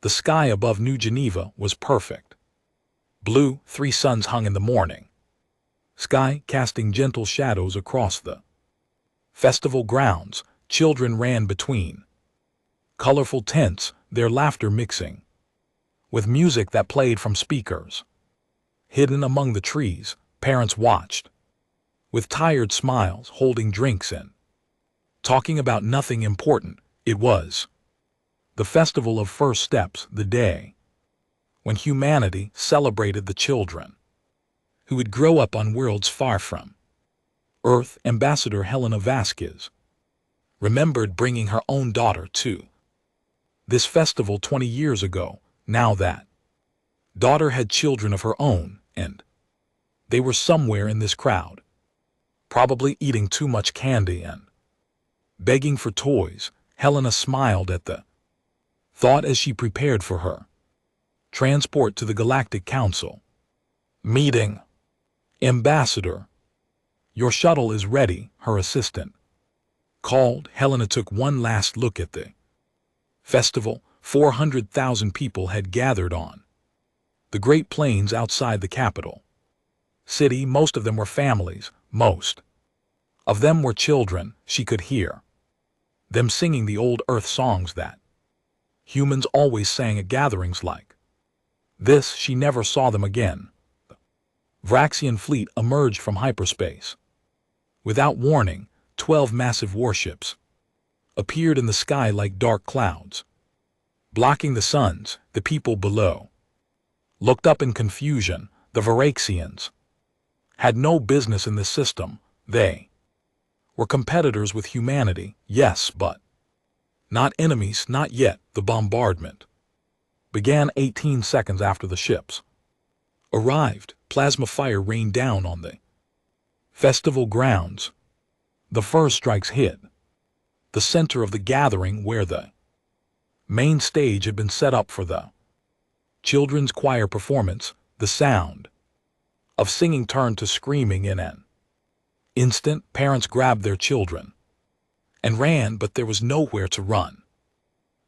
The sky above New Geneva was perfect. Blue, 3 suns hung in the morning. Sky casting gentle shadows across the festival grounds. Children ran between colorful tents, their laughter mixing with music that played from speakers. Hidden among the trees, parents watched with tired smiles, holding drinks and talking about nothing important. It was the festival of first steps, the day when humanity celebrated the children who would grow up on worlds far from Earth. Ambassador Helena Vasquez remembered bringing her own daughter to this festival 20 years ago. Now that daughter had children of her own, and they were somewhere in this crowd, probably eating too much candy and begging for toys. Helena smiled at the thought as she prepared for her transport to the Galactic Council meeting. Ambassador, your shuttle is ready, her assistant called. Helena took one last look at the festival. 400,000 people had gathered on the Great Plains outside the capital city. Most of them were families, most of them were children. She could hear them singing the old Earth songs that humans always sang at gatherings like this. She never saw them again. The Vraxian fleet emerged from hyperspace. Without warning, 12 massive warships appeared in the sky like dark clouds, blocking the suns. The people below looked up in confusion. The Vraxians had no business in this system. They were competitors with humanity, yes, but not enemies, not yet. The bombardment began 18 seconds after the ships arrived. Plasma fire rained down on the festival grounds. The first strikes hit the center of the gathering where the main stage had been set up for the children's choir performance. The sound of singing turned to screaming in an instant. Parents grabbed their children and ran, but there was nowhere to run.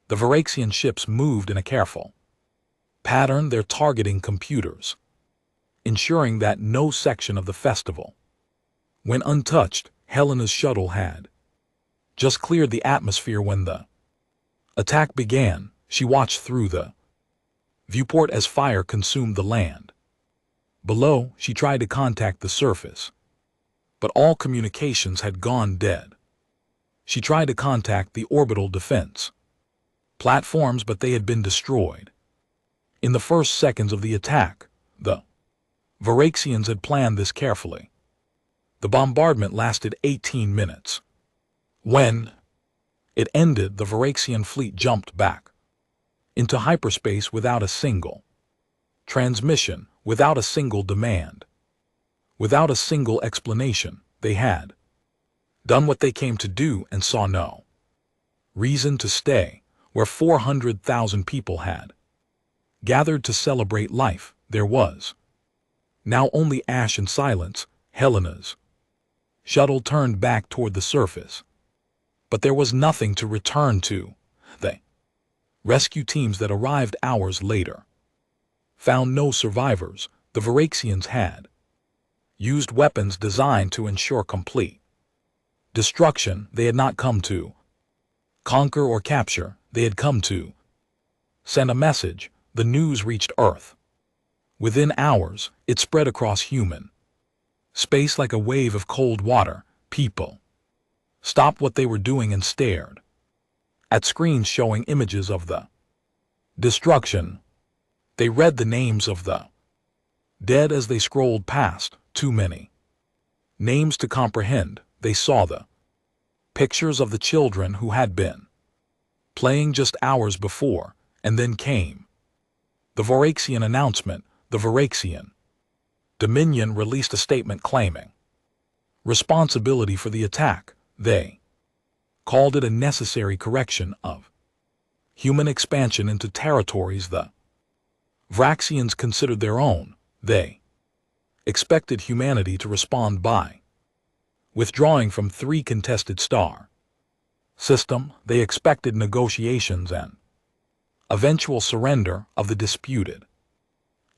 The Vraxian ships moved in a careful pattern, their targeting computers ensuring that no section of the festival went untouched. Helena's shuttle had just cleared the atmosphere when the attack began. She watched through the viewport as fire consumed the land below. She tried to contact the surface, but all communications had gone dead. She tried to contact the orbital defense platforms, but they had been destroyed. In the first seconds of the attack, the Vraxians had planned this carefully. The bombardment lasted 18 minutes. When it ended, the Vraxian fleet jumped back into hyperspace without a single transmission, without a single demand, without a single explanation. They had done what they came to do and saw no reason to stay where 400,000 people had gathered to celebrate life. There was now only ash and silence. Helena's shuttle turned back toward the surface, but there was nothing to return to. The rescue teams that arrived hours later found no survivors. The Vraxians had used weapons designed to ensure complete destruction. They had not come to conquer or capture. They had come to send a message. The news reached Earth. Within hours, it spread across human space like a wave of cold water. People stopped what they were doing and stared at screens showing images of the destruction. They read the names of the dead as they scrolled past. Too many names to comprehend. They saw the pictures of the children who had been playing just hours before, and then came the Vraxian announcement. The Vraxian Dominion released a statement claiming responsibility for the attack. They called it a necessary correction of human expansion into territories the Vraxians considered their own. They expected humanity to respond by withdrawing from 3 contested star system. They expected negotiations and eventual surrender of the disputed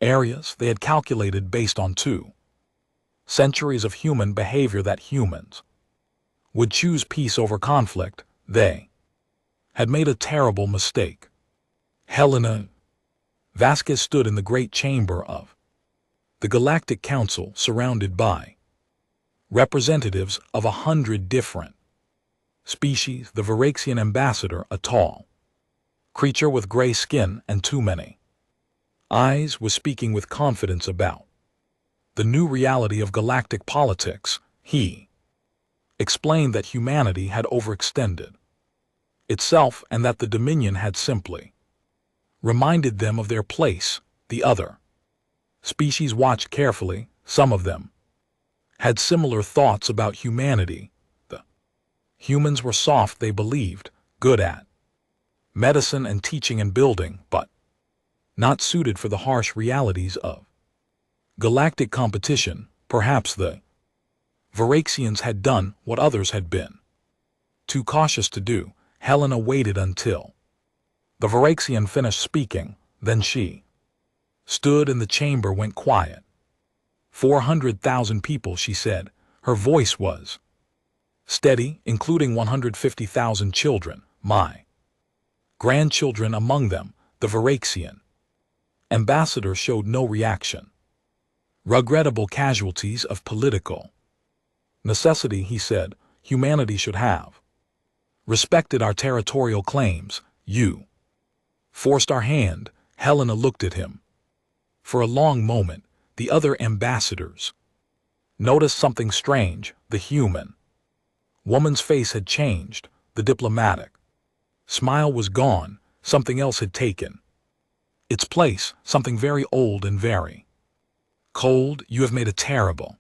areas they had calculated based on 2 centuries of human behavior that humans would choose peace over conflict. They had made a terrible mistake. Helena Vasquez stood in the great chamber of the Galactic Council, surrounded by representatives of 100 different species. The Varaxian ambassador, a tall creature with gray skin and too many eyes, was speaking with confidence about the new reality of galactic politics. He explained that humanity had overextended itself and that the Dominion had simply reminded them of their place. The other species watched carefully. Some of them had similar thoughts about humanity. The humans were soft, they believed, good at medicine and teaching and building, but not suited for the harsh realities of galactic competition. Perhaps the Varaxians had done what others had been too cautious to do. Helena waited until the Varaxian finished speaking, then she stood and the chamber went quiet. 400,000 people, she said. Her voice was steady, including 150,000 children, my grandchildren among them. The Varaxian ambassador showed no reaction. Regrettable casualties of political necessity, he said. Humanity should have respected our territorial claims. You forced our hand. Helena looked at him. For a long moment, the other ambassadors noticed something strange. The human woman's face had changed. The diplomatic smile was gone. Something else had taken its place, something very old and very cold. You have made a terrible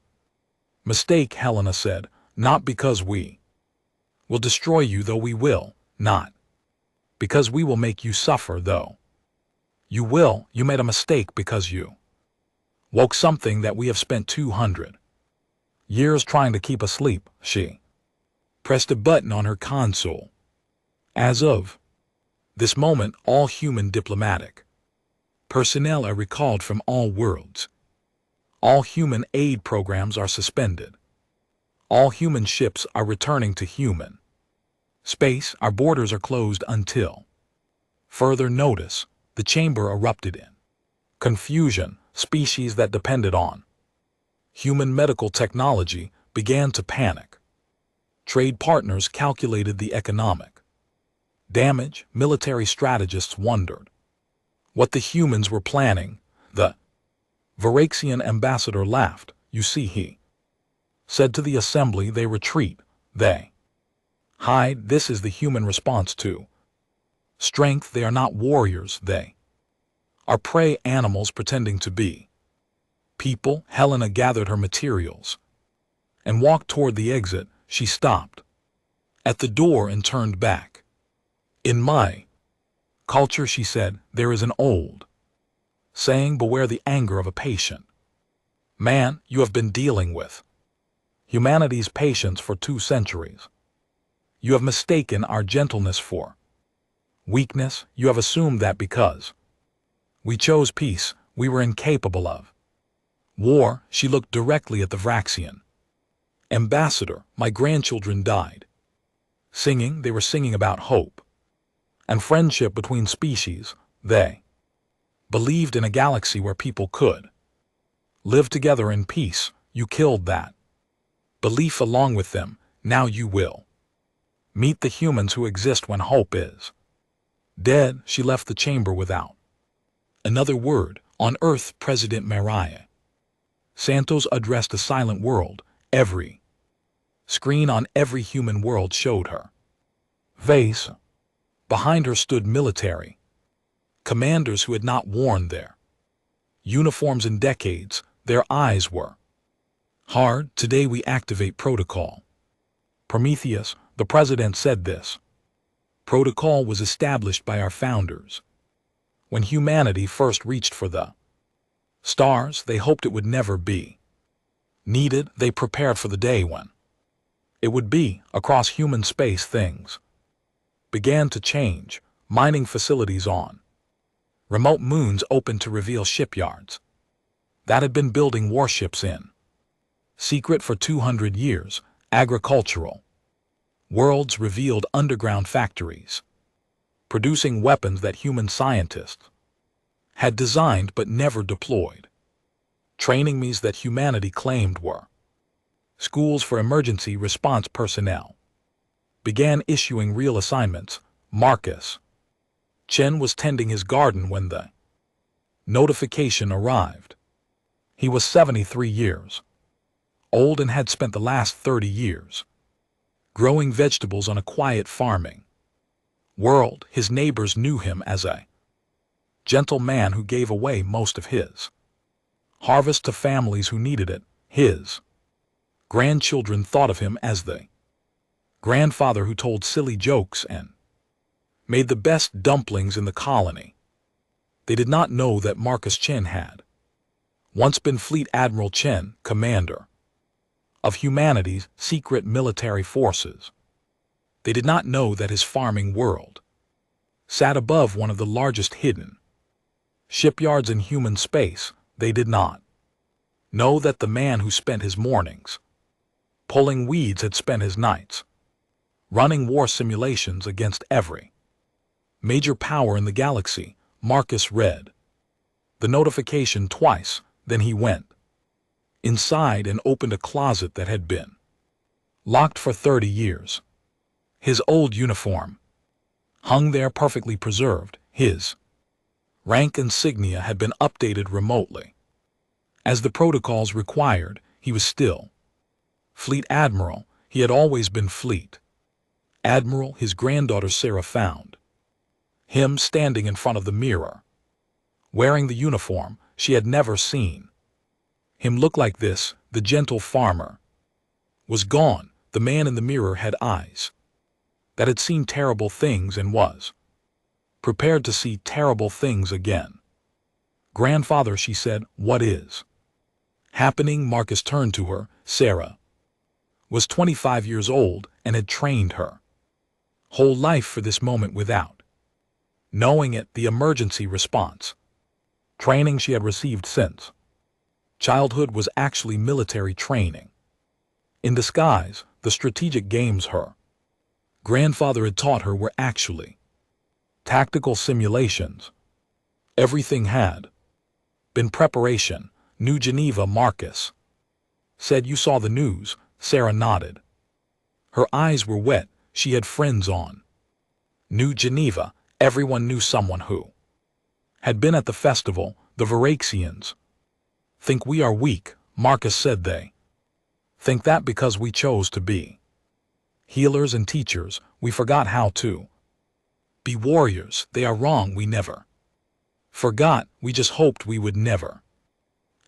mistake, Helena said. Not because we will destroy you, though we will. Not because we will make you suffer, though you will. You made a mistake because you woke something that we have spent 200 years trying to keep asleep. She pressed a button on her console. As of this moment, all human diplomatic personnel are recalled from all worlds. All human aid programs are suspended. All human ships are returning to human space. Our borders are closed until further notice. The chamber erupted in confusion. Species that depended on human medical technology began to panic. Trade partners calculated the economic damage. Military strategists wondered what the humans were planning. The Varaxian ambassador laughed. You see, he said to the assembly, they retreat. They hide. This is the human response to strength. They are not warriors. They are prey animals pretending to be people. Helena gathered her materials and walked toward the exit. She stopped at the door and turned back. In my culture, she said, there is an old saying, beware the anger of a patient man. You have been dealing with humanity's patience for 2 centuries. You have mistaken our gentleness for weakness. You have assumed that because we chose peace, we were incapable of war. She looked directly at the Varaxian ambassador. My grandchildren died singing. They were singing about hope and friendship between species. They believed in a galaxy where people could live together in peace. You killed that belief along with them. Now you will meet the humans who exist when hope is dead. She left the chamber without another word. On Earth, President Maria Santos addressed a silent world. Every screen on every human world showed her face. Behind her stood military commanders who had not worn their uniforms in decades. Their eyes were hard. Today we activate protocol Prometheus. The president said this protocol was established by our founders. When humanity first reached for the stars, they hoped it would never be needed. They prepared for the day when it would be. Across human space, things began to change. Mining facilities on Remote moons opened to reveal shipyards that had been building warships in. Secret for 200 years, agricultural. Worlds revealed underground factories, producing weapons that human scientists had designed but never deployed. Training means that humanity claimed were. Schools for emergency response personnel began issuing real assignments. Marcus Chen was tending his garden when the notification arrived. He was 73 years old and had spent the last 30 years growing vegetables on a quiet farming world. His neighbors knew him as a gentle man who gave away most of his harvest to families who needed it. His grandchildren thought of him as the grandfather who told silly jokes and made the best dumplings in the colony. They did not know that Marcus Chen had once been Fleet Admiral Chen, commander of humanity's secret military forces. They did not know that his farming world sat above one of the largest hidden shipyards in human space. They did not know that the man who spent his mornings pulling weeds had spent his nights running war simulations against every major power in the galaxy. Marcus read the notification twice, then he went inside and opened a closet that had been locked for 30 years. His old uniform hung there perfectly preserved. His rank insignia had been updated remotely. As the protocols required, he was still Fleet Admiral. He had always been Fleet Admiral. His granddaughter Sarah found him standing in front of the mirror, wearing the uniform. She had never seen him look like this. The gentle farmer was gone. The man in the mirror had eyes that had seen terrible things and was prepared to see terrible things again. Grandfather, she said, what is happening? Marcus turned to her. Sarah was 25 years old and had trained her whole life for this moment without knowing it. The emergency response training she had received since childhood was actually military training in disguise. The strategic games her grandfather had taught her were actually tactical simulations. Everything had been preparation. New Geneva. Marcus said, you saw the news? Sarah nodded. Her eyes were wet. She had friends on New Geneva. Everyone knew someone who had been at the festival. The Varaxians think we are weak, Marcus said. They think that because we chose to be healers and teachers, we forgot how to be warriors. They are wrong. We never forgot. We just hoped we would never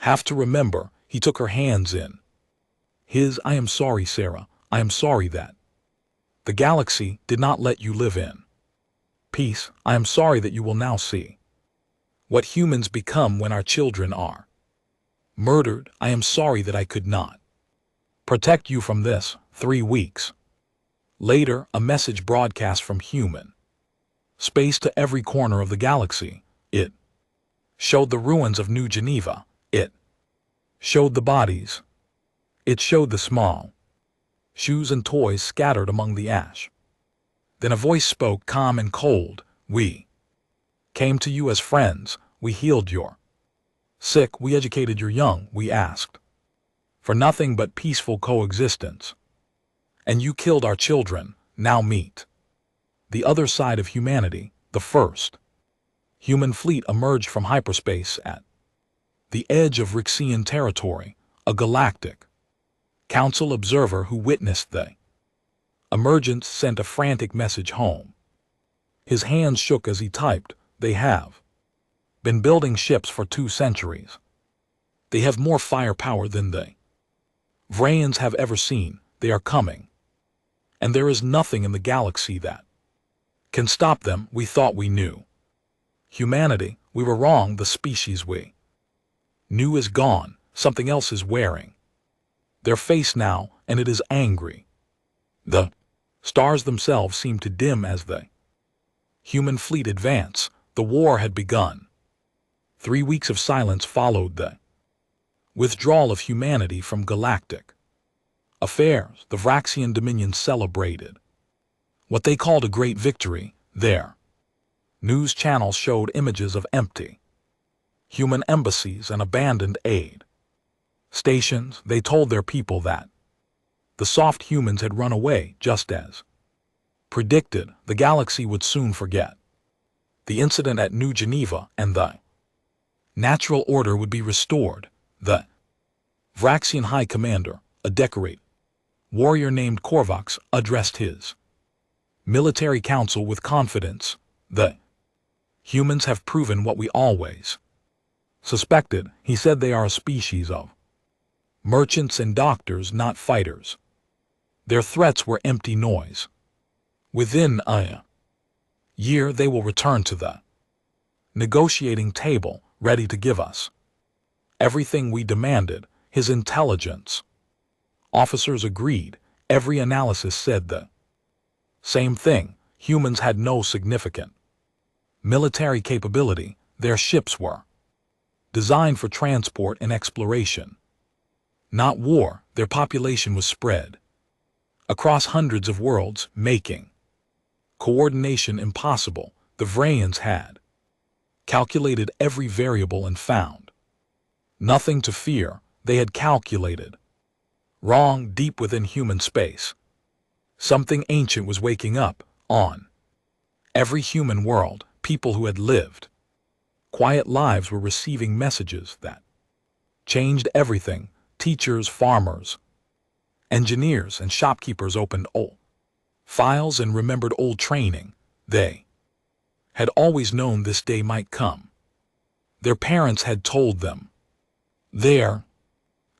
have to remember. He took her hands in his. I am sorry, Sarah. I am sorry that the galaxy did not let you live in peace. I am sorry that you will now see what humans become when our children are murdered. I am sorry that I could not protect you from this. 3 weeks later, a message broadcast from human space to every corner of the galaxy. It showed the ruins of New Geneva. It showed the bodies. It showed the small shoes and toys scattered among the ash. Then a voice spoke, calm and cold. We came to you as friends. We healed your sick. We educated your young. We asked for nothing but peaceful coexistence. And you killed our children. Now meet the other side of humanity. The first human fleet emerged from hyperspace at the edge of Rixian territory. A galactic council observer who witnessed the emergence sent a frantic message home. His hands shook as he typed. They have been building ships for 2 centuries. They have more firepower than the Vrayans have ever seen. They are coming. And there is nothing in the galaxy that can stop them. We thought we knew humanity. We were wrong. The species we knew is gone. Something else is wearing their face now, and it is angry. The stars themselves seemed to dim as the human fleet advanced. The war had begun. 3 weeks of silence followed the withdrawal of humanity from galactic affairs. The Vraxian Dominion celebrated what they called a great victory. Their news channels showed images of empty human embassies and abandoned aid stations. They told their people that the soft humans had run away, just as predicted. The galaxy would soon forget the incident at New Geneva, and the natural order would be restored. The Vraxian High Commander, a decorated warrior named Korvax, addressed his military council with confidence. The humans have proven what we always suspected, he said. They are a species of merchants and doctors, not fighters. Their threats were empty noise. Within a year they will return to the negotiating table, ready to give us everything we demanded. His intelligence officers agreed. Every analysis said the same thing. Humans had no significant military capability. Their ships were designed for transport and exploration, not war. Their population was spread across hundreds of worlds, making coordination impossible. The Vrayans had calculated every variable and found nothing to fear. They had calculated wrong. Deep within human space, something ancient was waking up. On every human world, people who had lived quiet lives were receiving messages that changed everything. Teachers, farmers, engineers, and shopkeepers opened old files and remembered old training. They had always known this day might come. Their parents had told them. Their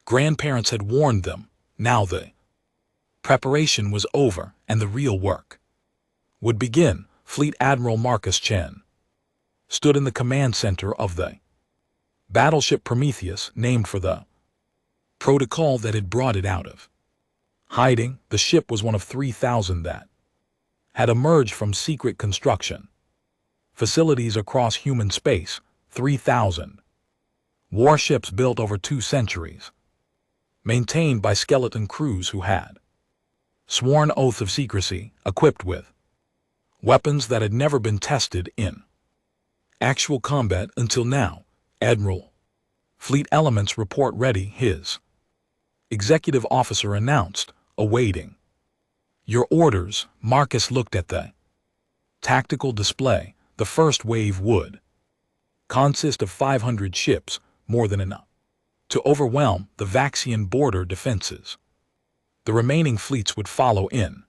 grandparents had warned them. Now the preparation was over, and the real work would begin. Fleet Admiral Marcus Chen stood in the command center of the battleship Prometheus, named for the protocol that had brought it out of hiding. The ship was one of 3,000 that had emerged from secret construction facilities across human space. 3,000 warships built over 2 centuries, maintained by skeleton crews who had sworn oaths of secrecy, equipped with weapons that had never been tested in actual combat until now. Admiral, fleet elements report ready, his executive officer announced, awaiting your orders. Marcus looked at the tactical display. The first wave would consist of 500 ships, more than enough to overwhelm the Vaxian border defenses. The remaining fleets would follow in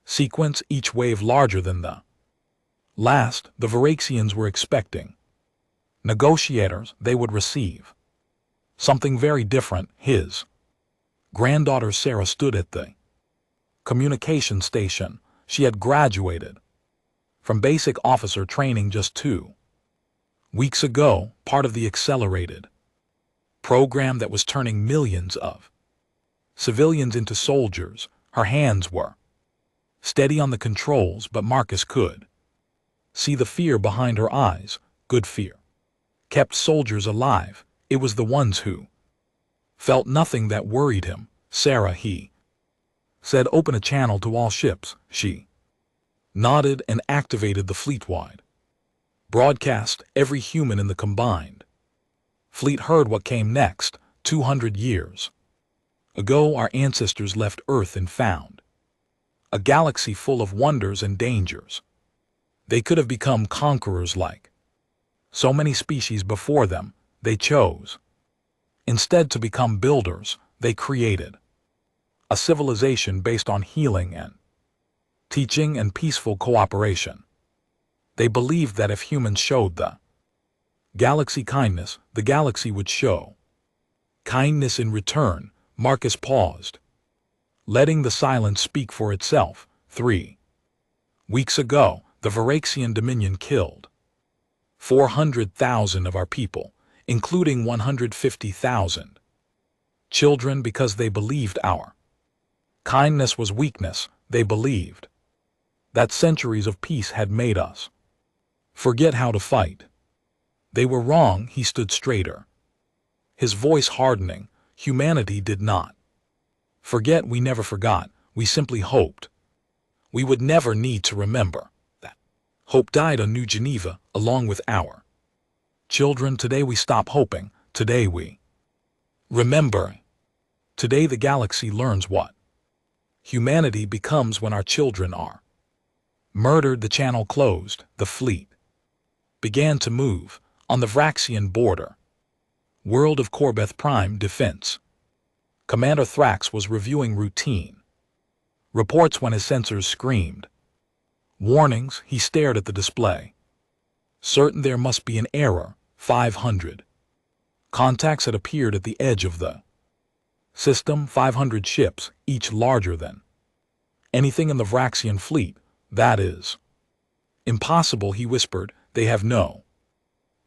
sequence, each wave larger than the last. The Varaxians were expecting negotiators. They would receive something very different. His granddaughter Sarah stood at the communication station. She had graduated from basic officer training just 2 weeks ago, part of the accelerated program that was turning millions of civilians into soldiers. Her hands were steady on the controls, but Marcus could see the fear behind her eyes. Good fear kept soldiers alive. It was the ones who felt nothing that worried him. Sarah, he said, open a channel to all ships. She nodded and activated the fleet-wide broadcast. Every human in the combined fleet heard what came next. 200 years ago, our ancestors left Earth and found a galaxy full of wonders and dangers. They could have become conquerors like so many species before them. They chose instead to become builders. They created a civilization based on healing and teaching and peaceful cooperation. They believed that if humans showed the galaxy kindness, the galaxy would show kindness in return. Marcus paused, letting the silence speak for itself. 3 weeks ago, the Varaxian Dominion killed 400,000 of our people, including 150,000 children, because they believed our kindness was weakness. They believed that centuries of peace had made us forget how to fight. They were wrong. He stood straighter, his voice hardening. Humanity did not forget. We never forgot. We simply hoped we would never need to remember. That hope died on New Geneva along with our children. Today we stop hoping. Today we remember. Today the galaxy learns what humanity becomes when our children are murdered. The channel closed. The fleet began to move on the Vraxian border. World of Corbeth Prime Defense. Commander Thrax was reviewing routine reports when his sensors screamed warnings. He stared at the display, certain there must be an error. 500 contacts had appeared at the edge of the system. 500 ships, each larger than anything in the Vraxian fleet. That is impossible, he whispered. They have no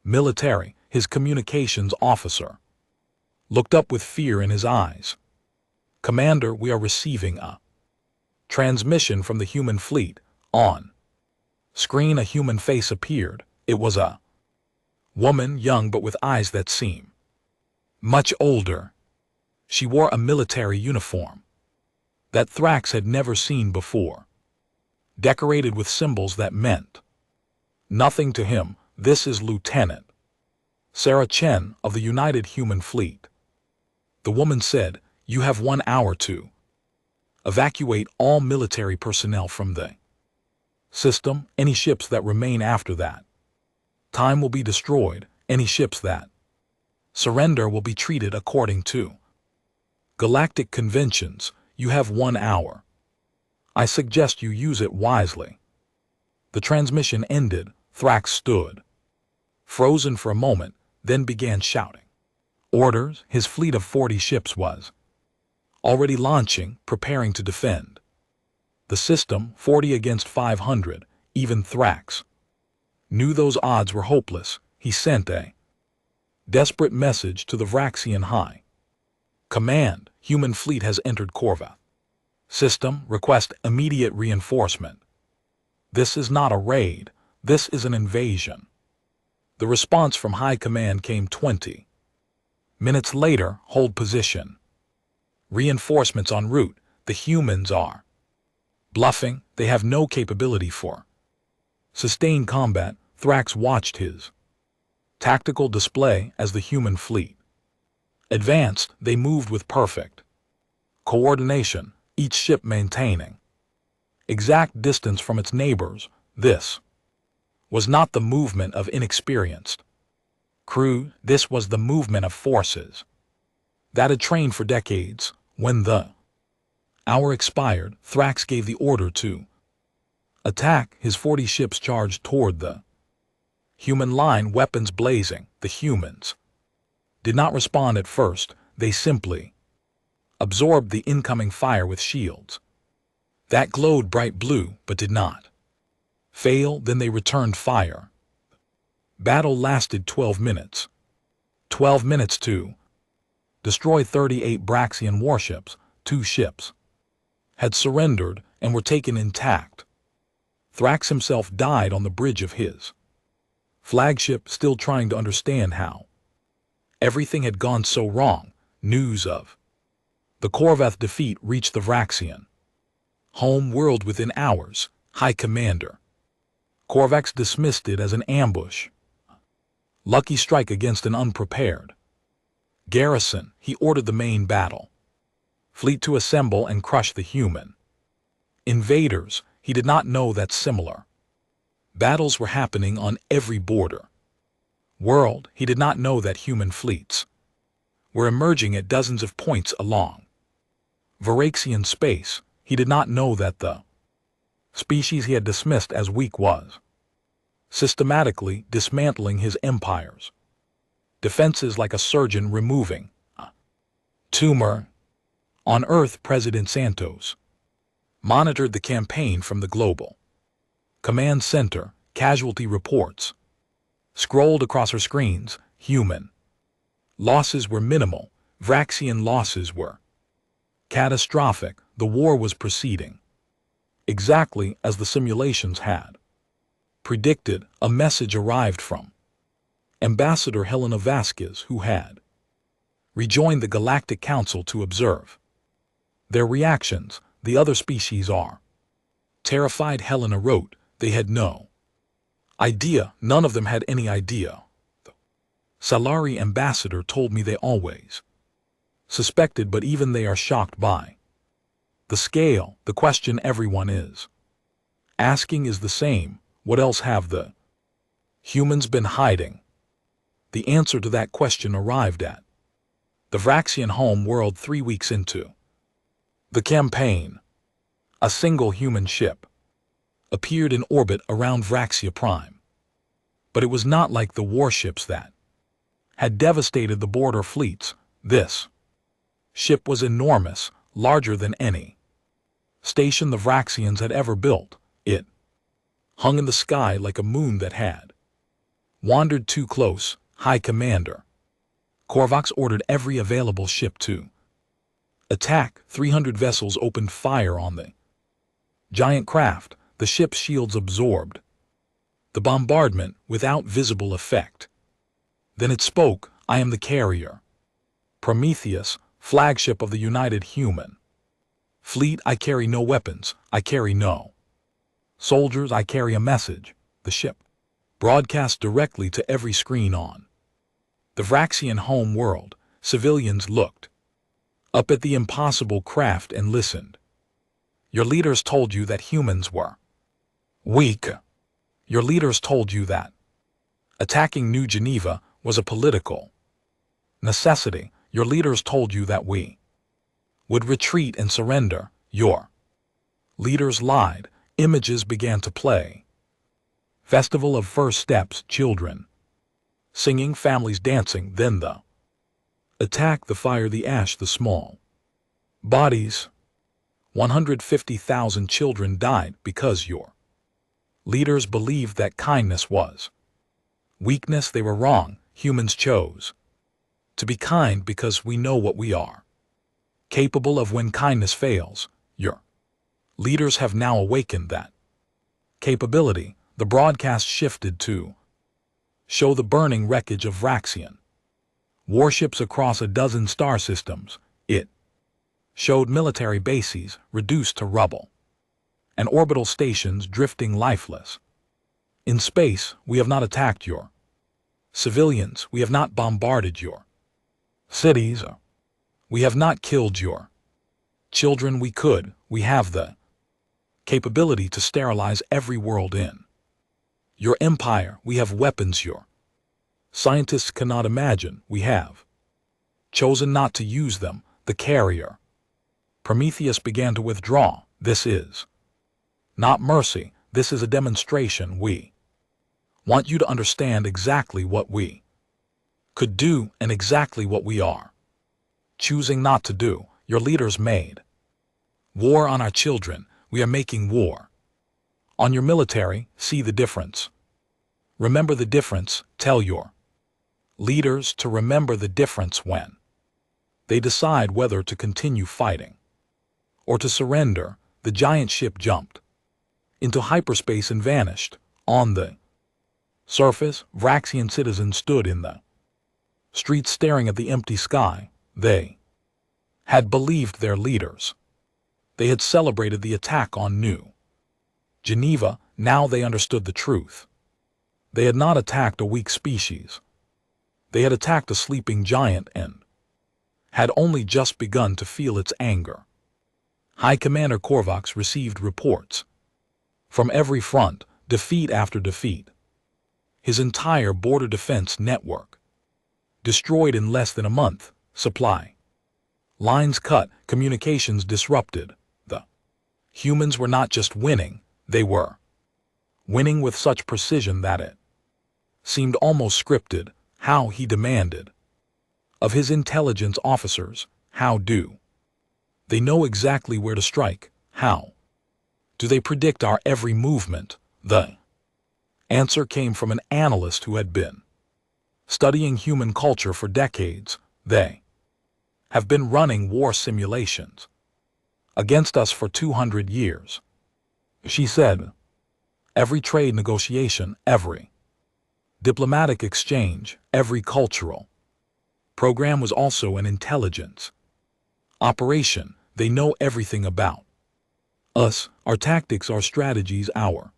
military. His communications officer looked up with fear in his eyes. Commander, we are receiving a transmission from the human fleet. On screen, a human face appeared. It was a woman, young but with eyes that seemed much older. She wore a military uniform that Thrax had never seen before, decorated with symbols that meant nothing to him. This is Lieutenant Sarah Chen of the United Human Fleet. The woman said, you have 1 hour to evacuate all military personnel from the system. Any ships that remain after that time will be destroyed. Any ships that surrender will be treated according to galactic conventions. You have 1 hour. I suggest you use it wisely. The transmission ended. Thrax stood frozen for a moment, then began shouting orders. His fleet of 40 ships was already launching, preparing to defend the system. 40 against 500. Even Thrax knew those odds were hopeless. He sent a desperate message to the Vraxian High Command. Human fleet has entered Corvath system. Request immediate reinforcement. This is not a raid. This is an invasion. The response from High Command came 20 minutes later. Hold position. Reinforcements en route. The humans are bluffing. They have no capability for sustained combat. Thrax watched his tactical display as the human fleet advanced. They moved with perfect coordination, each ship maintaining exact distance from its neighbors. This was not the movement of inexperienced crew. This was the movement of forces that had trained for decades. When the hour expired, Thrax gave the order to attack. His 40 ships charged toward the human line, weapons blazing. The humans did not respond at first. They simply absorbed the incoming fire with shields that glowed bright blue but did not fail. Then they returned fire. Battle lasted 12 minutes. 12 minutes to destroy 38 Braxian warships. 2 ships had surrendered and were taken intact. Thrax himself died on the bridge of his flagship, still trying to understand how everything had gone so wrong. News of the Corvath defeat reached the Vraxian home world within hours. High Commander Korvax dismissed it as an ambush. Lucky strike against an unprepared garrison. He ordered the main battle fleet to assemble and crush the human invaders. He did not know that similar battles were happening on every border world. He did not know that human fleets were emerging at dozens of points along Varaxian space. He did not know that the species he had dismissed as weak was systematically dismantling his empire's defenses like a surgeon removing a tumor. On Earth, President Santos monitored the campaign from the Global Command Center. Casualty reports scrolled across her screens. Human losses were minimal. Vraxian losses were catastrophic. The war was proceeding exactly as the simulations had predicted. A message arrived from Ambassador Helena Vasquez, who had rejoined the Galactic Council to observe their reactions. The other species are terrified, Helena wrote. They had no idea. None of them had any idea. The Salari ambassador told me they always suspected, but even they are shocked by the scale. The question everyone is asking is the same. What else have the humans been hiding? The answer to that question arrived at the Vraxian home world 3 weeks into the campaign. A single human ship appeared in orbit around Vraxia Prime. But it was not like the warships that had devastated the border fleets. This ship was enormous, larger than any station the Vraxians had ever built. It hung in the sky like a moon that had wandered too close. High Commander Korvax ordered every available ship to attack. 300 vessels opened fire on the giant craft. The ship's shields absorbed the bombardment without visible effect. Then it spoke. I am the carrier Prometheus, flagship of the United Human Fleet. I carry no weapons. I carry no soldiers. I carry a message. The ship broadcast directly to every screen on the Vraxian home world. Civilians looked up at the impossible craft and listened. Your leaders told you that humans were weak. Your leaders told you that attacking New Geneva was a political necessity. Your leaders told you that we would retreat and surrender. Your leaders lied. Images began to play. Festival of First Steps, children singing, families dancing, then the attack, the fire, the ash, the small bodies. 150,000 children died because your leaders believed that kindness was weakness. They were wrong. Humans chose to be kind because we know what we are capable of when kindness fails. Your leaders have now awakened that capability. The broadcast shifted to show the burning wreckage of Vraxian warships across a dozen star systems. It showed military bases reduced to rubble and orbital stations drifting lifeless. In space, we have not attacked your civilians. We have not bombarded your cities. We have not killed your children. We could. We have the capability to sterilize every world in your empire. We have weapons your scientists cannot imagine. We have chosen not to use them. The carrier Prometheus began to withdraw. This is not mercy. This is a demonstration. We want you to understand exactly what we could do and exactly what we are choosing not to do. Your leaders made war on our children. We are making war on your military. See the difference. Remember the difference. Tell your leaders to remember the difference when they decide whether to continue fighting or to surrender. The giant ship jumped into hyperspace and vanished. On the surface, Vraxian citizens stood in the streets staring at the empty sky. They had believed their leaders. They had celebrated the attack on New Geneva. Now they understood the truth. They had not attacked a weak species. They had attacked a sleeping giant and had only just begun to feel its anger. High Commander Korvax received reports from every front, defeat after defeat. His entire border defense network destroyed in less than a month. Supply lines cut, communications disrupted. The humans were not just winning, they were winning with such precision that it seemed almost scripted. How he demanded of his intelligence officers. How do they know exactly where to strike? How do they predict our every movement? The answer came from an analyst who had been studying human culture for decades. They have been running war simulations against us for 200 years. She said, every trade negotiation, every Diplomatic exchange, every cultural program was also an intelligence operation. They know everything about us, our tactics, our strategies, our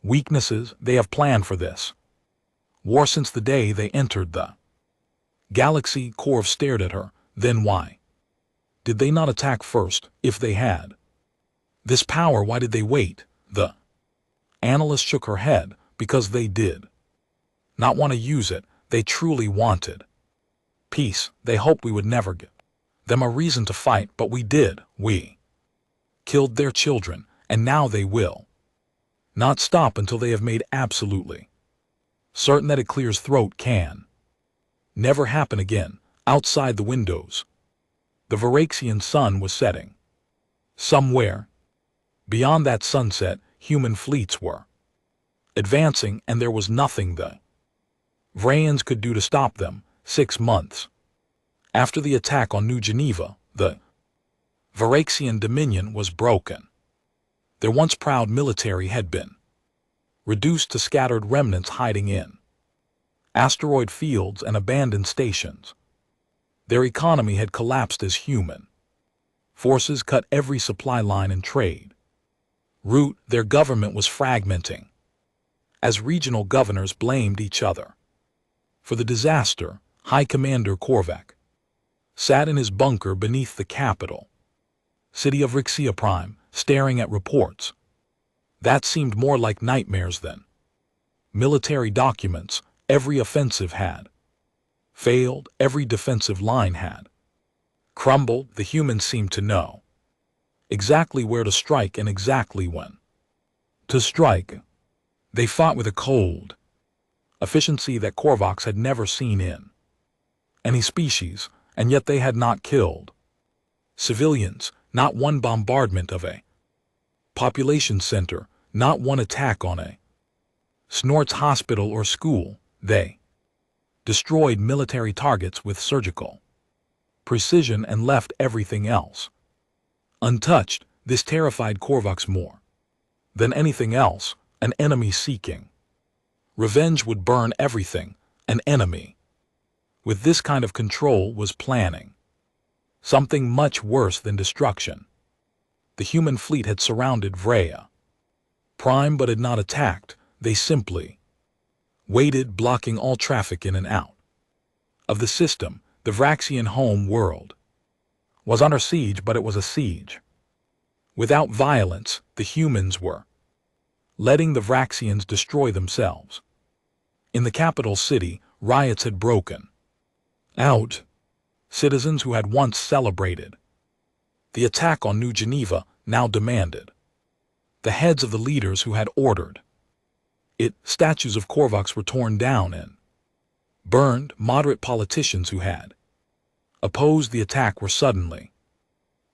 weaknesses. They have planned for this war since the day they entered the galaxy. Korv stared at her. Then why did they not attack first? If they had this power, why did they wait? The analyst shook her head. Because they did not want to use it. They truly wanted peace. They hoped we would never give them a reason to fight, but we did. We killed their children, and now they will not stop until they have made absolutely certain that a clear's throat can never happen again. Outside the windows, the Varaxian sun was setting. Somewhere beyond that sunset, human fleets were advancing, and there was nothing the Vrayans could do to stop them. 6 months after the attack on New Geneva, the Varaxian dominion was broken. Their once proud military had been reduced to scattered remnants hiding in asteroid fields and abandoned stations. Their economy had collapsed as human forces cut every supply line and trade route. Their government was fragmenting as regional governors blamed each other for the disaster. High Commander Korvac sat in his bunker beneath the capital city of Rixia Prime, staring at reports that seemed more like nightmares than military documents. Every offensive had failed, every defensive line had crumbled. The humans seemed to know exactly where to strike and exactly when to strike. They fought with a cold efficiency that Korvax had never seen in any species, and yet they had not killed civilians. Not one bombardment of a population center, not one attack on a Snort's hospital or school. They destroyed military targets with surgical precision and left everything else untouched. This terrified Korvax more than anything else. An enemy seeking revenge would burn everything. An enemy with this kind of control was planning something much worse than destruction. The human fleet had surrounded Vraya Prime but had not attacked. They simply waited, blocking all traffic in and out of the system. The Vraxian home world was under siege, but it was a siege without violence. The humans were letting the Vraxians destroy themselves. In the capital city, riots had broken out. Citizens who had once celebrated the attack on New Geneva now demanded the heads of the leaders who had ordered it. Statues of Korvax were torn down and burned. Moderate politicians who had opposed the attack were suddenly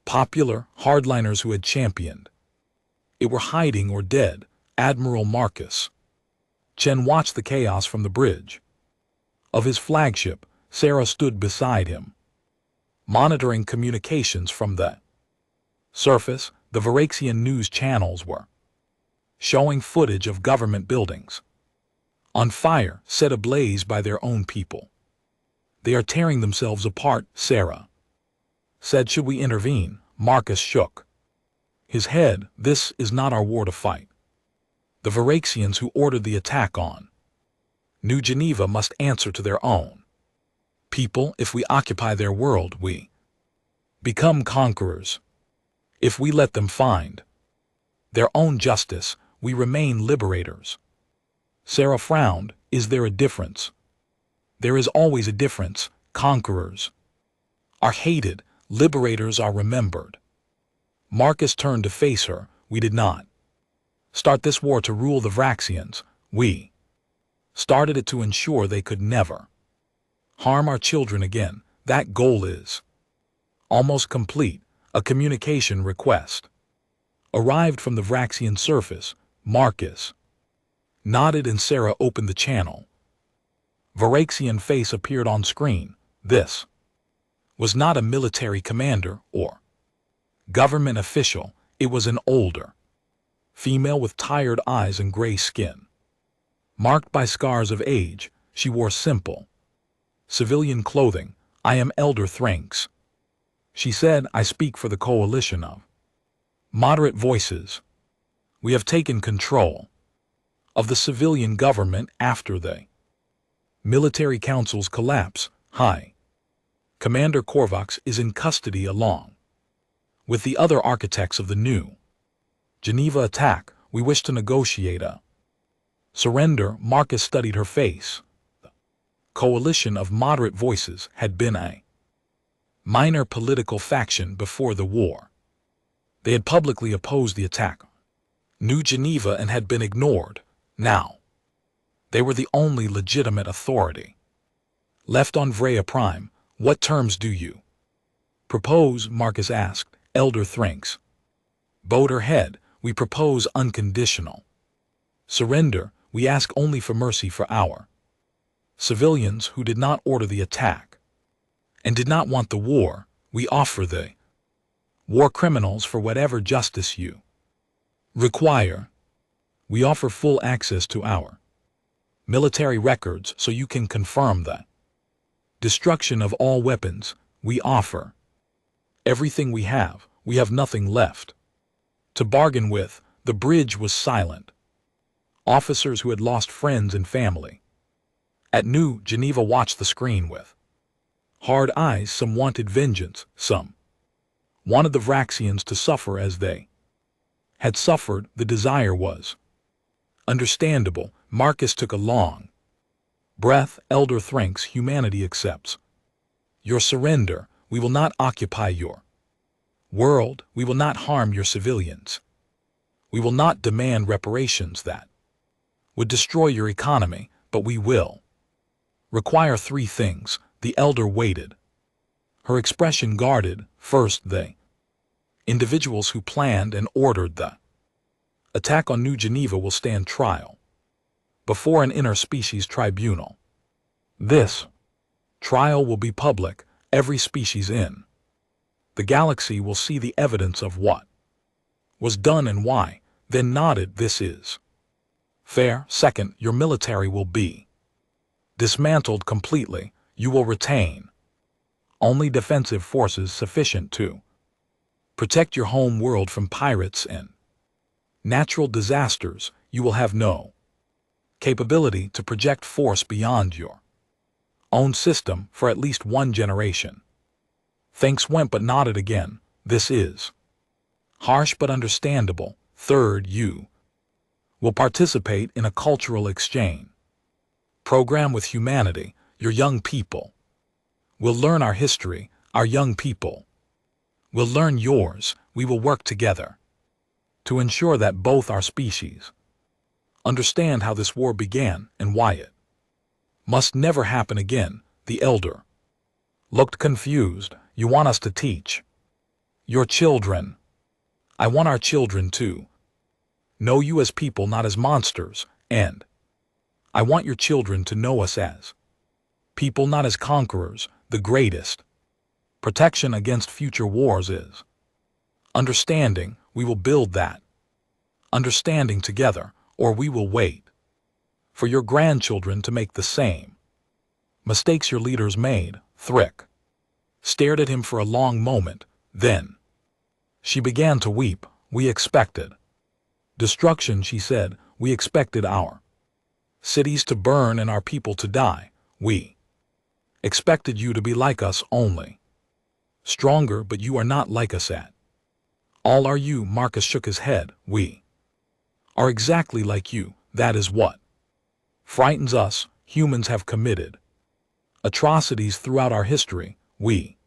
popular. Hardliners who had championed it were hiding or dead. Admiral Marcus Chen watched the chaos from the bridge of his flagship. Sarah stood beside him, monitoring communications from the surface. The Varaxian news channels were showing footage of government buildings on fire, set ablaze by their own people. They are tearing themselves apart, Sarah said. Should we intervene? Marcus shook his head. This is not our war to fight. The Varaxians who ordered the attack on New Geneva must answer to their own people. If we occupy their world, we become conquerors. If we let them find their own justice, we remain liberators. Sarah frowned. Is there a difference? There is always a difference. Conquerors are hated. Liberators are remembered. Marcus turned to face her. We did not start this war to rule the Vraxians. We started it to ensure they could never harm our children again. That goal is almost complete. A communication request arrived from the Vraxian surface. Marcus nodded and Sarah opened the channel. Varaxian face appeared on screen. This was not a military commander or government official. It was an older female with tired eyes and gray skin. Marked by scars of age, she wore simple, civilian clothing. I am Elder Thrinks. She said, I speak for the coalition of moderate voices. We have taken control of the civilian government after the military council's collapse. High Commander Korvax is in custody along with the other architects of the new Geneva attack. We wish to negotiate a surrender. Marcus studied her face. The coalition of moderate voices had been a minor political faction before the war. They had publicly opposed the attack on New Geneva and had been ignored. Now, they were the only legitimate authority left on Vrea Prime. What terms do you propose? Marcus asked. Elder Thrinks bowed her head. We propose unconditional surrender. We ask only for mercy for our civilians who did not order the attack and did not want the war. We offer the war criminals for whatever justice you require. We offer full access to our military records so you can confirm the destruction of all weapons. We offer everything we have. We have nothing left to bargain with. The bridge was silent. Officers who had lost friends and family at New Geneva watched the screen with hard eyes. Some wanted vengeance. Some wanted the Vraxians to suffer as they had suffered. The desire was understandable. Marcus took a long breath. Elder Thrinks, humanity accepts your surrender. We will not occupy your world. We will not harm your civilians. We will not demand reparations that would destroy your economy, but we will require 3 things. The elder waited, her expression guarded. First, the individuals who planned and ordered the attack on New Geneva will stand trial before an interspecies tribunal. This trial will be public. Every species in the galaxy will see the evidence of what was done and why. Then nodded. This is fair. Second, your military will be dismantled completely. You will retain only defensive forces sufficient to protect your home world from pirates and natural disasters. You will have no capability to project force beyond your own system for at least 1 generation. Thanks went but nodded again. This is harsh but understandable. Third, you will participate in a cultural exchange program with humanity. Your young people will learn our history. Our young people will learn yours. We will work together to ensure that both our species understand how this war began and why it must never happen again. The elder looked confused. You want us to teach your children? I want our children to know you as people, not as monsters, and I want your children to know us as people, not as conquerors. The greatest protection against future wars is understanding. We will build that understanding together, or we will wait for your grandchildren to make the same mistakes your leaders made. Thrick stared at him for a long moment. Then she began to weep. We expected destruction, she said. We expected our cities to burn and our people to die. We expected you to be like us, only stronger, but you are not like us at all, are you? Marcus shook his head. We are exactly like you. That is what frightens us. Humans have committed atrocities throughout our history. We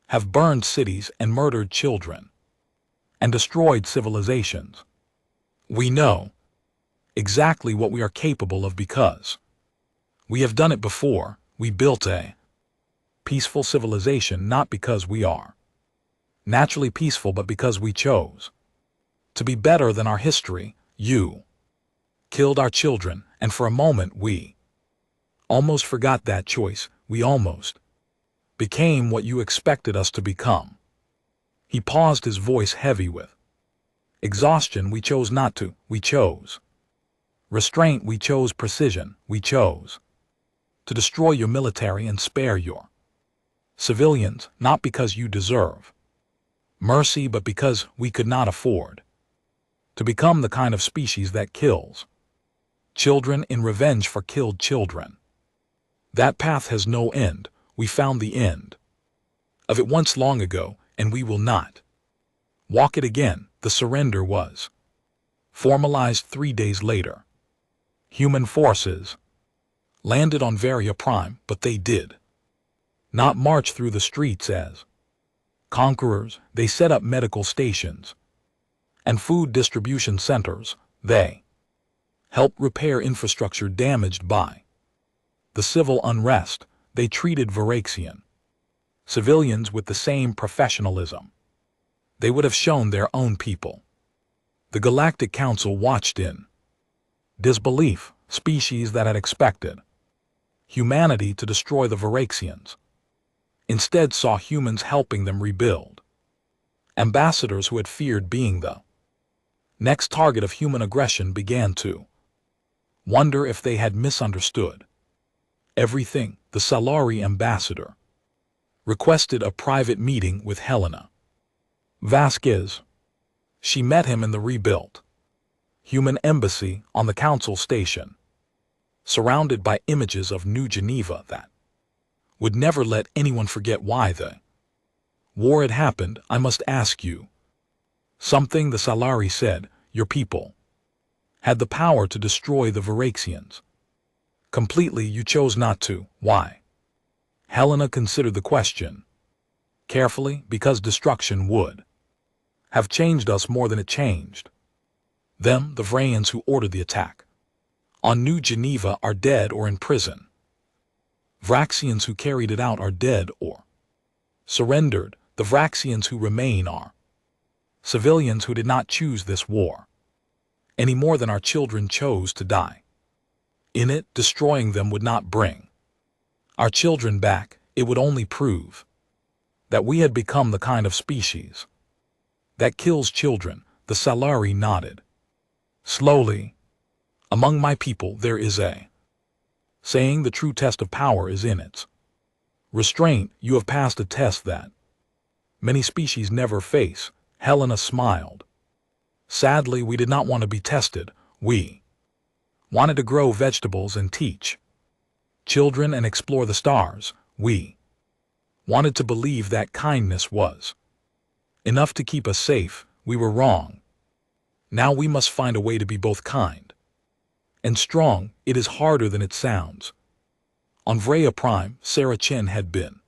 have burned cities and murdered children and destroyed civilizations. We know exactly what we are capable of because we have done it before. We built a peaceful civilization not because we are naturally peaceful, but because we chose to be better than our history. You killed our children, and for a moment we almost forgot that choice. We almost became what you expected us to become. He paused, his voice heavy with exhaustion. We chose not to. We chose Restraint, we chose precision, we chose to destroy your military and spare your civilians, not because you deserve mercy, but because we could not afford to become the kind of species that kills children in revenge for killed children. That path has no end. We found the end of it once long ago, and we will not walk it again. The surrender was formalized 3 days later. Human forces landed on Varia Prime, but they did not march through the streets as conquerors. They set up medical stations and food distribution centers. They helped repair infrastructure damaged by the civil unrest. They treated Varaxian civilians with the same professionalism they would have shown their own people. The Galactic Council watched in disbelief. Species that had expected humanity to destroy the Varaxians instead saw humans helping them rebuild. Ambassadors who had feared being the next target of human aggression began to wonder if they had misunderstood everything. The Salari ambassador requested a private meeting with Helena Vasquez. She met him in the rebuilt human embassy on the council station, surrounded by images of New Geneva that would never let anyone forget why the war had happened. I must ask you something, the Salari said. Your people had the power to destroy the Varaxians completely. You chose not to. Why? Helena considered the question carefully. Because destruction would have changed us more than it changed them. The Vraians who ordered the attack on New Geneva are dead or in prison. Vraxians who carried it out are dead or surrendered. The Vraxians who remain are civilians who did not choose this war any more than our children chose to die in it. Destroying them would not bring our children back. It would only prove that we had become the kind of species that kills children. The Salari nodded slowly. Among my people there is a saying: the true test of power is in its restraint. You have passed a test that many species never face. Helena smiled. Sadly, we did not want to be tested. We wanted to grow vegetables and teach children and explore the stars. We wanted to believe that kindness was enough to keep us safe. We were wrong. Now we must find a way to be both kind and strong. It is harder than it sounds. On Vrea Prime, Sarah Chin had been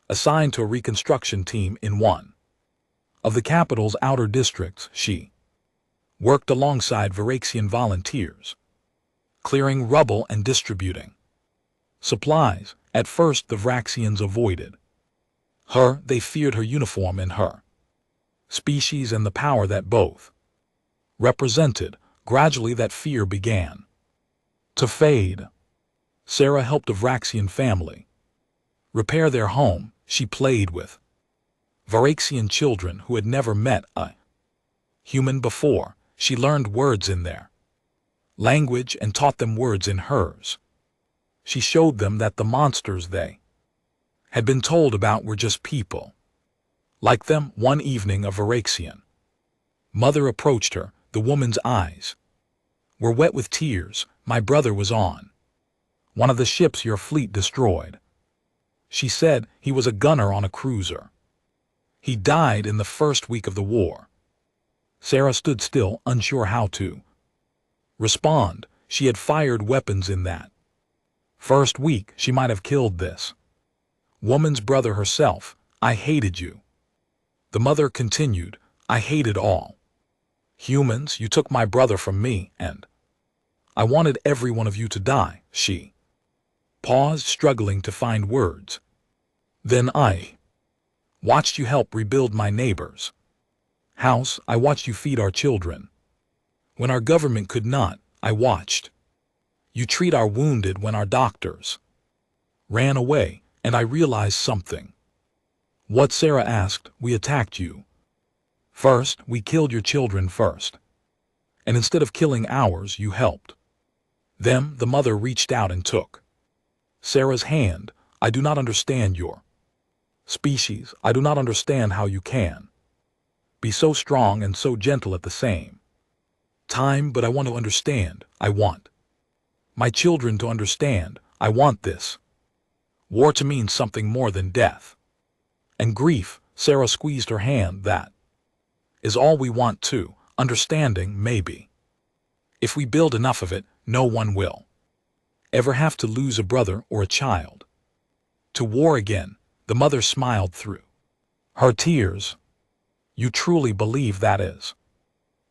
assigned to a reconstruction team in one of the capital's outer districts. She worked alongside Varaxian volunteers, clearing rubble and distributing supplies. At first the Vraxians avoided her. They feared her uniform and her species and the power that both represented. Gradually that fear began to fade. Sarah helped a Vraxian family repair their home. She played with Varaxian children who had never met a human before. She learned words in their language and taught them words in hers. She showed them that the monsters they had been told about were just people like them. One evening a Varaxian mother approached her. The woman's eyes were wet with tears. My brother was on one of the ships your fleet destroyed. She said he was a gunner on a cruiser. He died in the first week of the war. Sarah stood still, unsure how to respond. She had fired weapons in that first week. She might have killed this woman's brother herself. I hated you. The mother continued. I hated all humans. You took my brother from me, and I wanted every one of you to die. She paused, struggling to find words. Then I watched you help rebuild my neighbor's house. I watched you feed our children when our government could not. I watched you treat our wounded when our doctors ran away, and I realized something. What? Sarah asked. We attacked you first. We killed your children first. And instead of killing ours, you helped. Them, the mother reached out and took Sarah's hand. I do not understand your species. I do not understand how you can be so strong and so gentle at the same time, but I want to understand. I want my children to understand. I want this war to mean something more than death and grief. Sarah squeezed her hand. That is all we want too. Understanding, maybe. If we build enough of it, no one will ever have to lose a brother or a child to war again. The mother smiled through her tears. You truly believe that is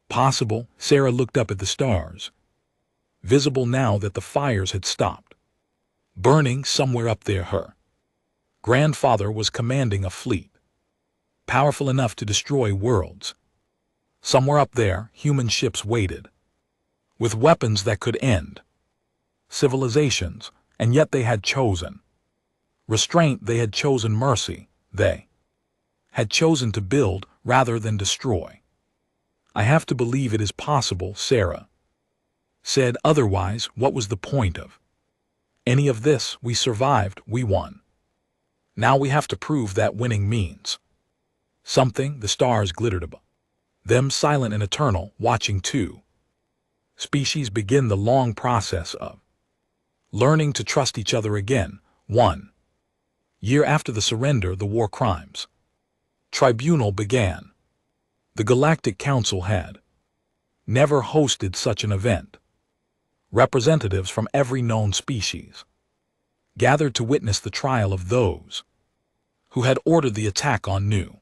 possible? Sarah looked up at the stars, visible now that the fires had stopped burning somewhere up there. Her grandfather was commanding a fleet powerful enough to destroy worlds. Somewhere up there, human ships waited with weapons that could end civilizations, and yet they had chosen restraint. They had chosen mercy. They had chosen to build rather than destroy. I have to believe it is possible, Sarah said. Otherwise, what was the point of any of this? We survived, we won. Now we have to prove that winning means something. The stars glittered above them, silent and eternal, watching two species begin the long process of learning to trust each other again. 1 year after the surrender, the War Crimes Tribunal began. The Galactic Council had never hosted such an event. Representatives from every known species gathered to witness the trial of those who had ordered the attack on New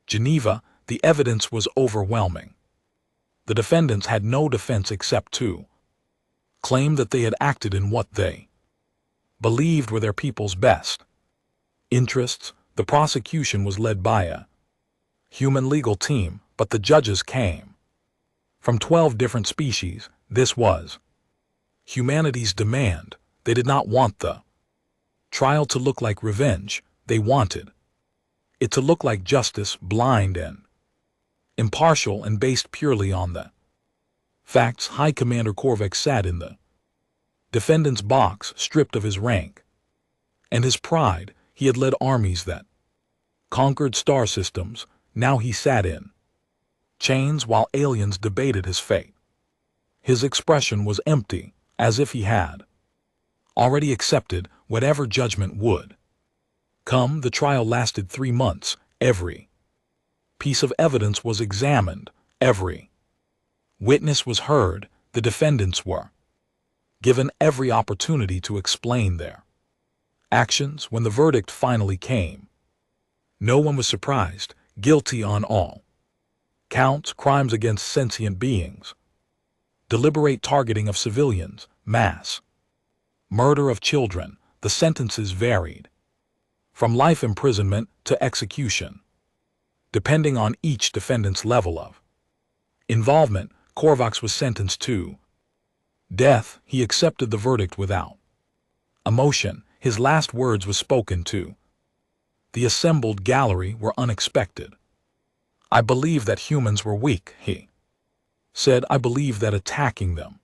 Geneva. The evidence was overwhelming. The defendants had no defense except to claim that they had acted in what they believed were their people's best interests. The prosecution was led by a human legal team, but the judges came from 12 different species. This was humanity's demand. They did not want the trial to look like revenge. They wanted it to look like justice, blind and impartial and based purely on the facts. High Commander Korvac sat in the defendant's box, stripped of his rank and his pride. He had led armies that conquered star systems. Now he sat in chains while aliens debated his fate. His expression was empty, as if he had already accepted whatever judgment would come. The trial lasted 3 months. Every piece of evidence was examined. Every witness was heard. The defendants were given every opportunity to explain their actions. When the verdict finally came, no one was surprised. Guilty on all counts: crimes against sentient beings, deliberate targeting of civilians, mass murder of children. The sentences varied from life imprisonment to execution, depending on each defendant's level of involvement. Korvac was sentenced to death. He accepted the verdict without emotion. His last words were spoken to the assembled gallery were unexpected. I believe that humans were weak, he said. I believe that attacking them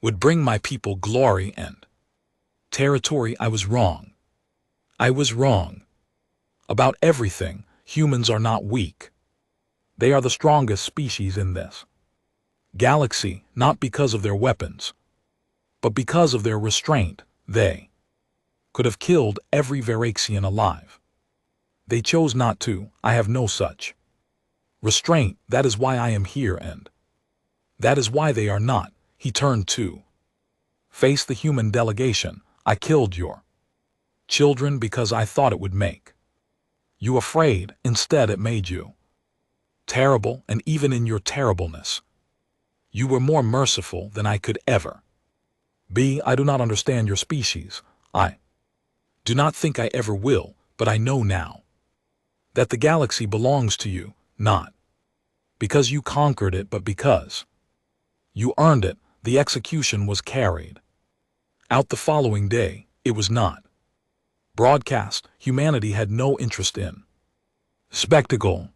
would bring my people glory and territory. I was wrong. I was wrong about everything. Humans are not weak. They are the strongest species in this galaxy, not because of their weapons, but because of their restraint. They could have killed every Varaxian alive. They chose not to. I have no such restraint. That is why I am here, and that is why they are not. He turned to face the human delegation. I killed your children because I thought it would make you afraid. Instead, it made you terrible, and even in your terribleness, you were more merciful than I could ever be. I do not understand your species. I do not think I ever will, but I know now that the galaxy belongs to you, not because you conquered it, but because you earned it. The execution was carried out the following day. It was not broadcast. Humanity had no interest in spectacle.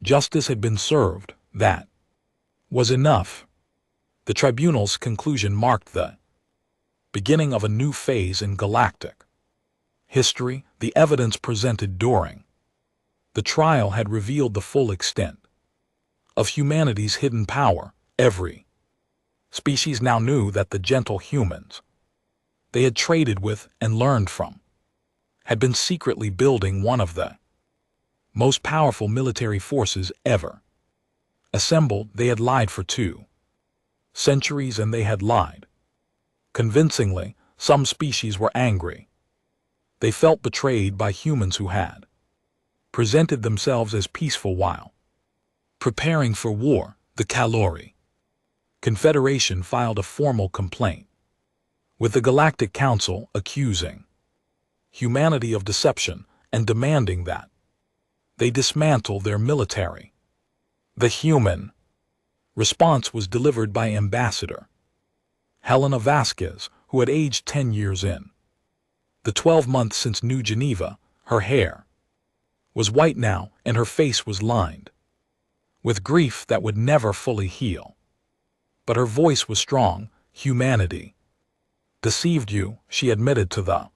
Justice had been served. That was enough. The tribunal's conclusion marked the beginning of a new phase in galactic history. The evidence presented during the trial had revealed the full extent of humanity's hidden power. Every species now knew that the gentle humans they had traded with and learned from had been secretly building one of the most powerful military forces ever assembled. They had lied for 2 centuries, and they had lied convincingly. Some species were angry. They felt betrayed by humans who had presented themselves as peaceful while preparing for war. The Calori Confederation filed a formal complaint with the Galactic Council, accusing humanity of deception and demanding that they dismantle their military. The human response was delivered by Ambassador Helena Vasquez, who had aged 10 years in the 12 months since New Geneva. Her hair was white now, and her face was lined with grief that would never fully heal. But her voice was strong. Humanity deceived you, she admitted to the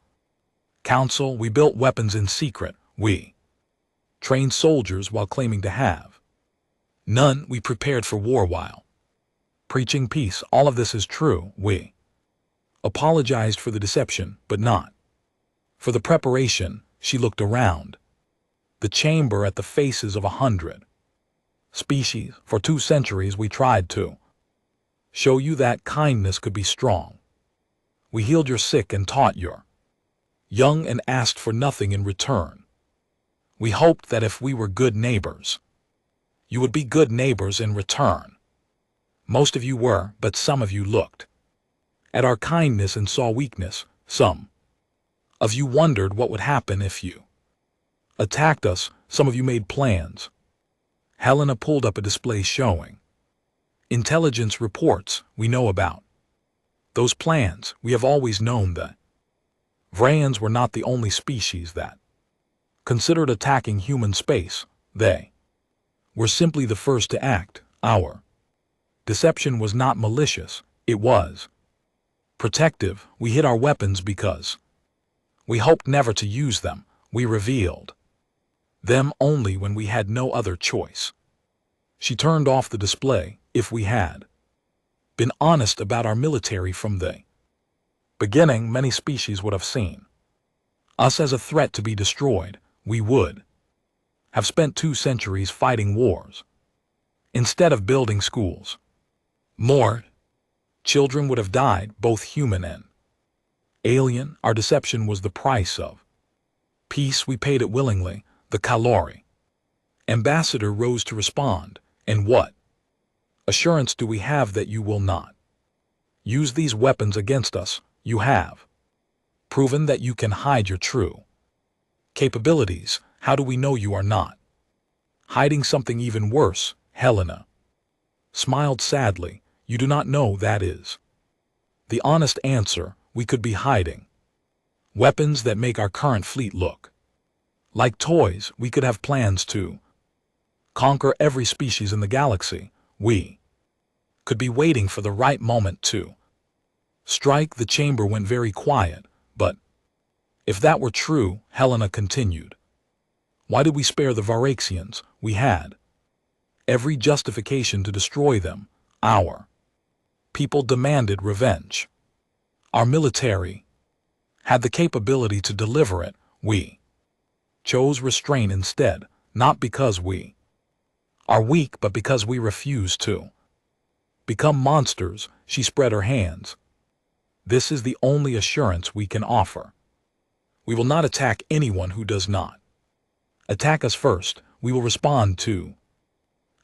council. We built weapons in secret. We trained soldiers while claiming to have none. We prepared for war while preaching peace. All of this is true. We apologized for the deception, but not for the preparation. She looked around the chamber at the faces of 100 species. For 2 centuries we tried to show you that kindness could be strong. We healed your sick and taught your young and asked for nothing in return. We hoped that if we were good neighbors, you would be good neighbors in return. Most of you were, but some of you looked at our kindness and saw weakness. Some of you wondered what would happen if you attacked us. Some of you made plans. Helena pulled up a display showing intelligence reports. We know about those plans. We have always known that Vrayans were not the only species that considered attacking human space. They were simply the first to act. Our deception was not malicious. It was protective. We hid our weapons because we hoped never to use them. We revealed them only when we had no other choice. She turned off the display. If we had been honest about our military from the beginning, many species would have seen us as a threat to be destroyed. We would have spent 2 centuries fighting wars instead of building schools. More children would have died, both human and alien. Our deception was the price of peace. We paid it willingly. The Calori ambassador rose to respond. And what assurance do we have that you will not use these weapons against us? You have proven that you can hide your true capabilities. How do we know you are not hiding something even worse? Helena smiled sadly. You do not know. That is the honest answer. We could be hiding weapons that make our current fleet look like toys. We could have plans to conquer every species in the galaxy. We could be waiting for the right moment to strike. The chamber went very quiet. But if that were true, Helena continued, why did we spare the Varaxians? We had every justification to destroy them. Our people demanded revenge. Our military had the capability to deliver it. We chose restraint instead, not because we are weak, but because we refuse to become monsters. She spread her hands. This is the only assurance we can offer. We will not attack anyone who does not attack us first. We will respond to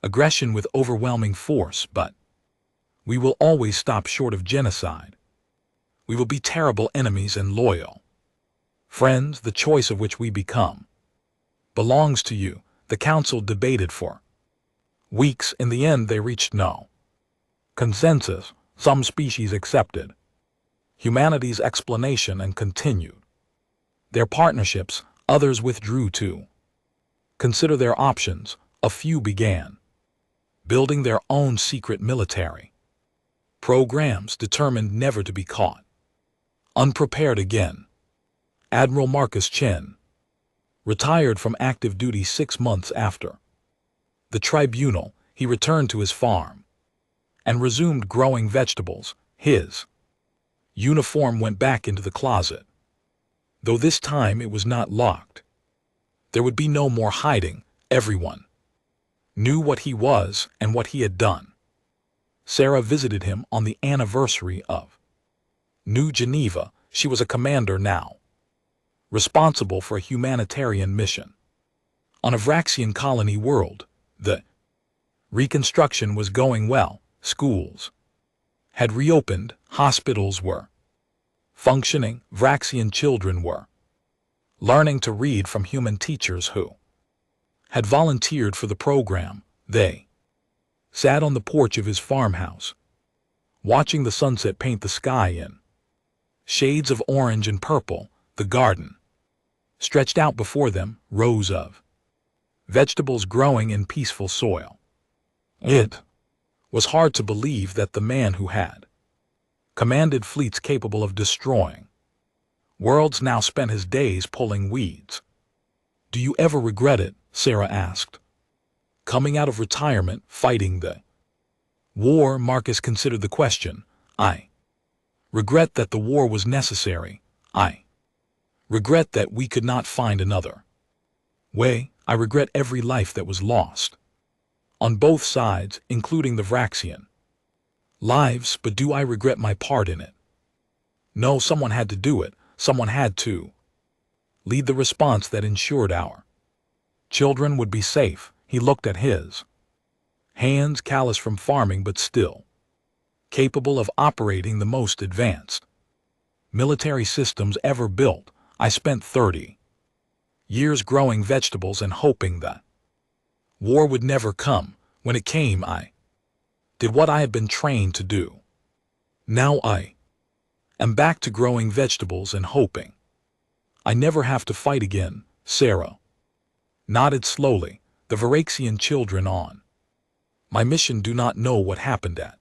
aggression with overwhelming force, but we will always stop short of genocide. We will be terrible enemies and loyal friends. The choice of which we become belongs to you. The council debated for weeks. In the end, they reached no consensus. Some species accepted humanity's explanation and continued their partnerships. Others withdrew to consider their options. A few began building their own secret military programs determined never to be caught. Unprepared again. Admiral Marcus Chen retired from active duty 6 months after the tribunal. He returned to his farm and resumed growing vegetables. His uniform went back into the closet, though this time it was not locked. There would be no more hiding. Everyone knew what he was and what he had done. Sarah visited him on the anniversary of New Geneva. She was a commander now, responsible for a humanitarian mission on a Vraxian colony world. The reconstruction was going well. Schools had reopened, hospitals were functioning, Vraxian children were learning to read from human teachers who had volunteered for the program. They sat on the porch of his farmhouse, watching the sunset paint the sky in shades of orange and purple. The garden stretched out before them, rows of vegetables growing in peaceful soil. It was hard to believe that the man who had commanded fleets capable of destroying worlds now spent his days pulling weeds. "Do you ever regret it?" Sarah asked. "Coming out of retirement, fighting the war?" Marcus considered the question. "I regret that the war was necessary. I regret that we could not find another way. I regret every life that was lost on both sides, including the Vraxian lives, but do I regret my part in it? No, someone had to do it. Someone had to lead the response that ensured our children would be safe." He looked at his hands, callous from farming but still capable of operating the most advanced military systems ever built. "I spent 30 years growing vegetables and hoping that war would never come. When it came, I did what I had been trained to do. Now I am back to growing vegetables and hoping I never have to fight again." Sarah nodded slowly. "The Varaxian children on my mission do not know what happened at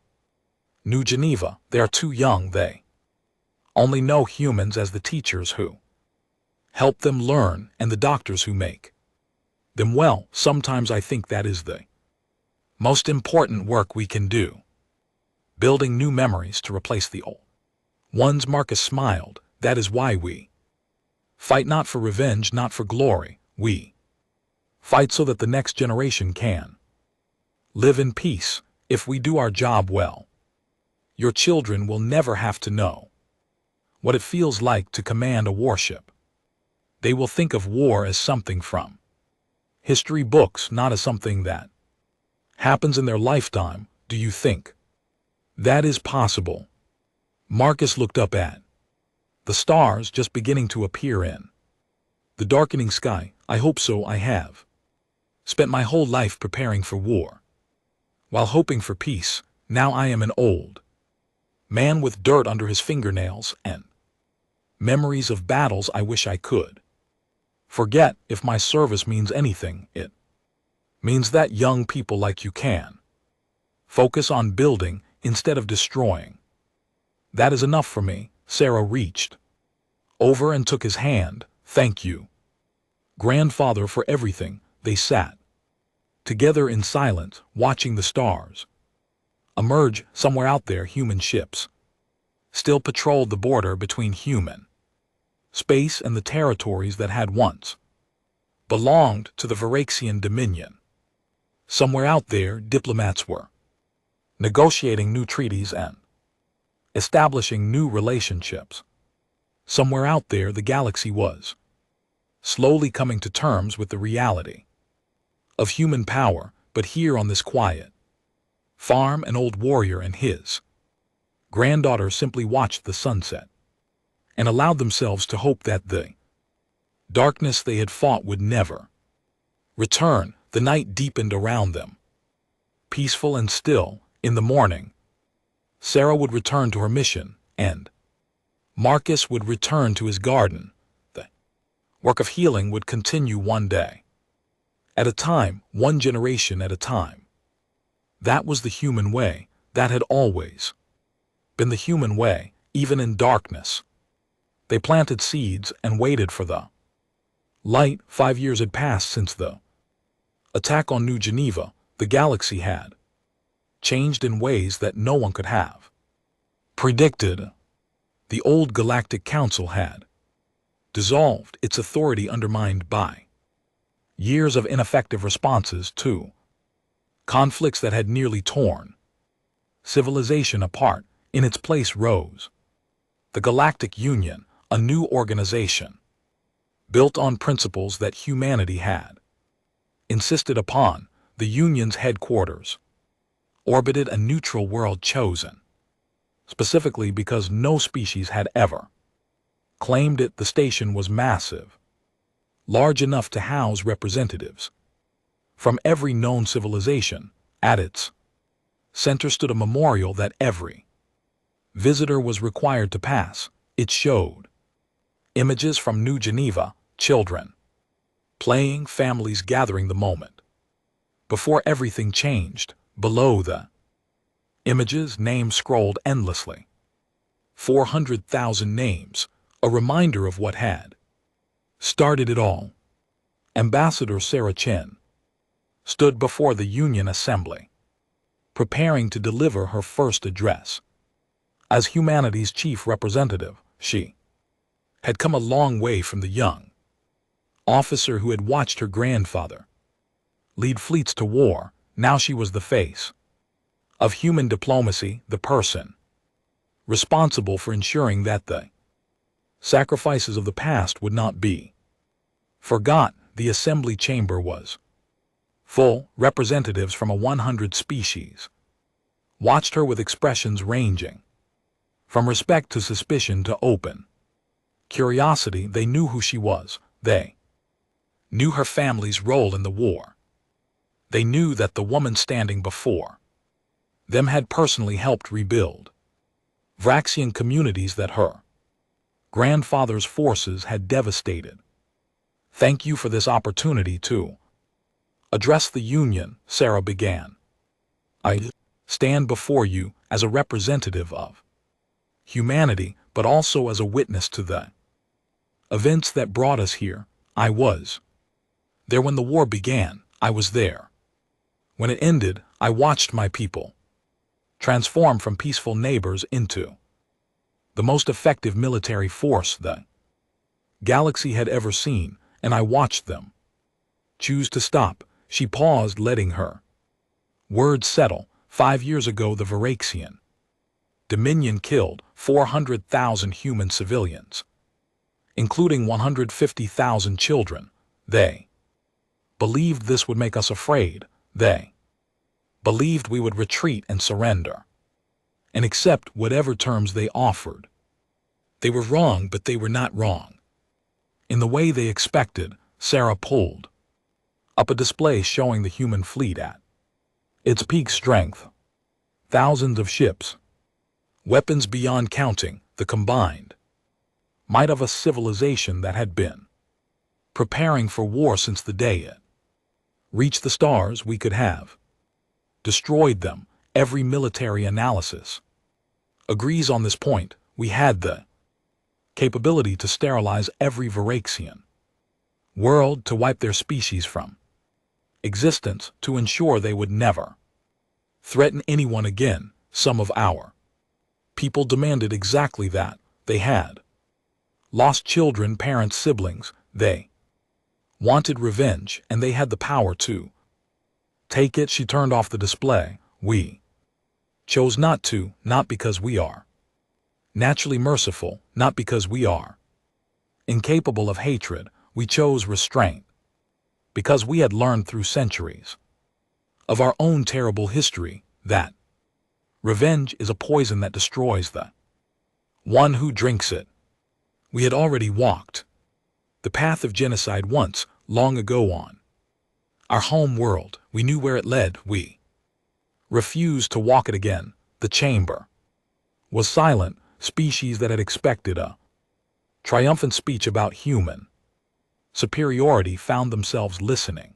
New Geneva. They are too young. They only know humans as the teachers who help them learn and the doctors who make them well. Sometimes I think that is the most important work we can do, building new memories to replace the old ones." Marcus smiled. "That is why we fight, not for revenge, not for glory. We fight so that the next generation can live in peace. If we do our job well, your children will never have to know what it feels like to command a warship. They will think of war as something from history books, not as something that happens in their lifetime." "Do you think that is possible?" Marcus looked up at the stars just beginning to appear in the darkening sky. "I hope so. I have spent my whole life preparing for war while hoping for peace. Now I am an old man with dirt under his fingernails and memories of battles I wish I could forget. If my service means anything, it means that young people like you can focus on building instead of destroying. That is enough for me." Sarah reached over and took his hand. "Thank you, grandfather, for everything." They sat together in silence, watching the stars emerge. Somewhere out there, human ships still patrolled the border between human space and the territories that had once belonged to the Varaxian Dominion. Somewhere out there, diplomats were negotiating new treaties and establishing new relationships. Somewhere out there, the galaxy was slowly coming to terms with the reality of human power. But here on this quiet farm, an old warrior and his granddaughter simply watched the sunset and allowed themselves to hope that the darkness they had fought would never return. The night deepened around them, peaceful and still. In the morning, Sarah would return to her mission, and Marcus would return to his garden. The work of healing would continue, one day at a time, one generation at a time. That was the human way. That had always been the human way, even in darkness. They planted seeds and waited for the light. 5 years had passed since the attack on New Geneva. The galaxy had changed in ways that no one could have predicted. The old Galactic Council had dissolved, its authority undermined by years of ineffective responses to conflicts that had nearly torn civilization apart. In its place rose the Galactic Union, a new organization built on principles that humanity had insisted upon. The Union's headquarters orbited a neutral world chosen specifically because no species had ever claimed it. The station was massive, large enough to house representatives from every known civilization. At its center stood a memorial that every visitor was required to pass. It showed images from New Geneva, children playing, families gathering. The moment before everything changed. Below the images, names scrolled endlessly. 400,000 names, a reminder of what had started it all. Ambassador Sarah Chin stood before the Union Assembly, preparing to deliver her first address. As humanity's chief representative, she had come a long way from the young officer who had watched her grandfather lead fleets to war. Now she was the face of human diplomacy, the person responsible for ensuring that the sacrifices of the past would not be forgotten. The assembly chamber was full. Representatives from 100 species watched her with expressions ranging from respect to suspicion to open curiosity. They knew who she was. They knew her family's role in the war. They knew that the woman standing before them had personally helped rebuild Vraxian communities that her grandfather's forces had devastated. Thank you for this opportunity to address the Union, Sarah began. I stand before you as a representative of humanity, but also as a witness to the events that brought us here. I was there when the war began. I was there when it ended. I watched my people transform from peaceful neighbors into the most effective military force the galaxy had ever seen, and I watched them choose to stop. She paused, letting her words settle. 5 years ago, the Varaxian Dominion killed 400,000 human civilians, including 150,000 children. They believed this would make us afraid. They believed we would retreat and surrender and accept whatever terms they offered. They were wrong, but they were not wrong in the way they expected. Sarah pulled up a display showing the human fleet at its peak strength. Thousands of ships, weapons beyond counting, the combined might of a civilization that had been preparing for war since the day it reached the stars. We could have destroyed them. Every military analysis agrees on this point. We had the capability to sterilize every Varaxian world, to wipe their species from existence, to ensure they would never threaten anyone again. Some of our people demanded exactly that. They had lost children, parents, siblings. They wanted revenge, and they had the power to take it. She turned off the display. We chose not to, not because we are naturally merciful, not because we are incapable of hatred. We chose restraint because we had learned through centuries of our own terrible history that revenge is a poison that destroys the one who drinks it. We had already walked the path of genocide once, long ago, on our home world. We knew where it led. We refused to walk it again. The chamber was silent. Species that had expected a triumphant speech about human superiority found themselves listening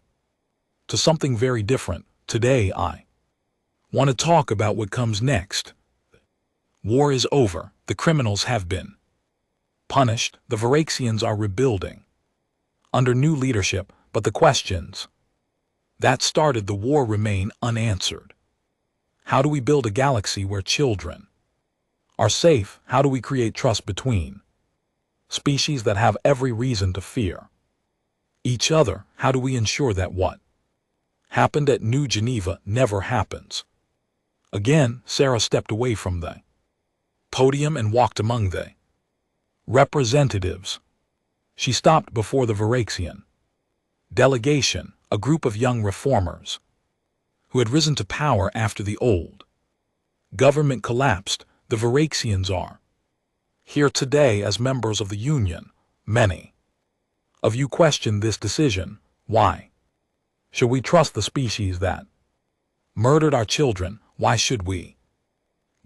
to something very different. Today I Want to talk about what comes next? War is over. The criminals have been punished. The Varaxians are rebuilding under new leadership, but the questions that started the war remain unanswered. How do we build a galaxy where children are safe? How do we create trust between species that have every reason to fear each other? How do we ensure that what happened at New Geneva never happens again? Sarah stepped away from the podium and walked among the representatives. She stopped before the Varaxian delegation, a group of young reformers who had risen to power after the old government collapsed. The Varaxians are here today as members of the Union. Many of you question this decision. Why should we trust the species that murdered our children? Why should we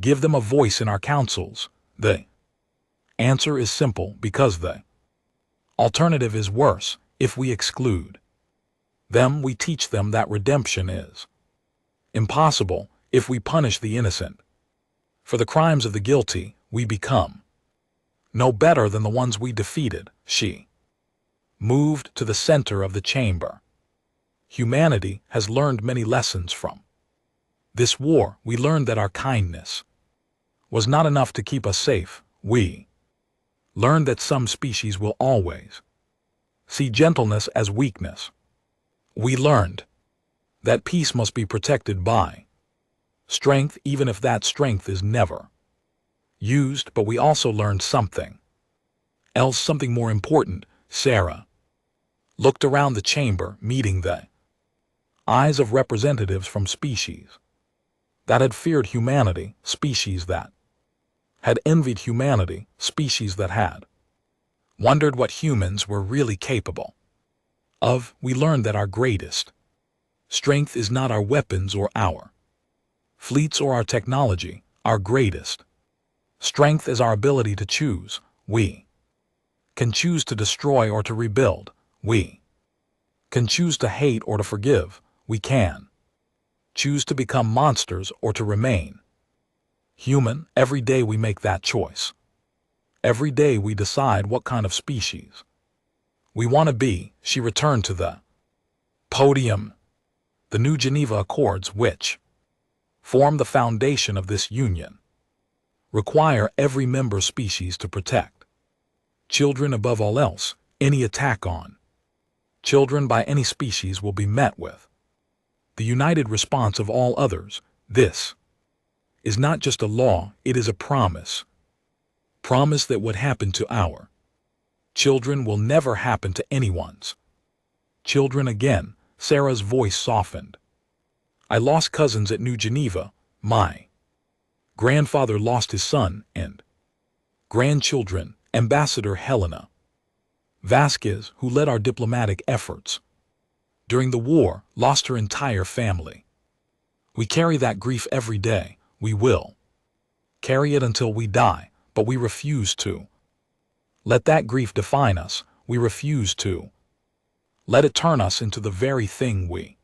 give them a voice in our councils? The answer is simple: because the alternative is worse. If we exclude them, we teach them that redemption is impossible. If we punish the innocent for the crimes of the guilty, we become no better than the ones we defeated. She moved to the center of the chamber. Humanity has learned many lessons from this war. We learned that our kindness was not enough to keep us safe. We learned that some species will always see gentleness as weakness. We learned that peace must be protected by strength, even if that strength is never used. But we also learned something else, something more important. Sarah looked around the chamber, meeting the eyes of representatives from species that had feared humanity, species that had envied humanity, species that had wondered what humans were really capable of. We learned that our greatest strength is not our weapons or our fleets or our technology. Our greatest strength is our ability to choose. We can choose to destroy or to rebuild. We can choose to hate or to forgive. We can choose to become monsters or to remain human. Every day we make that choice. Every day we decide what kind of species we want to be. She returned to the podium. The New Geneva Accords, which form the foundation of this union, require every member species to protect children above all else. Any attack on children by any species will be met with the united response of all others. This is not just a law, it is a promise. Promise that what happened to our children will never happen to anyone's children again. Sarah's voice softened. I lost cousins at New Geneva. My grandfather lost his son and grandchildren. Ambassador Helena Vasquez, who led our diplomatic efforts during the war, lost her entire family. We carry that grief every day. We will carry it until we die, but we refuse to let that grief define us. We refuse to let it turn us into the very thing we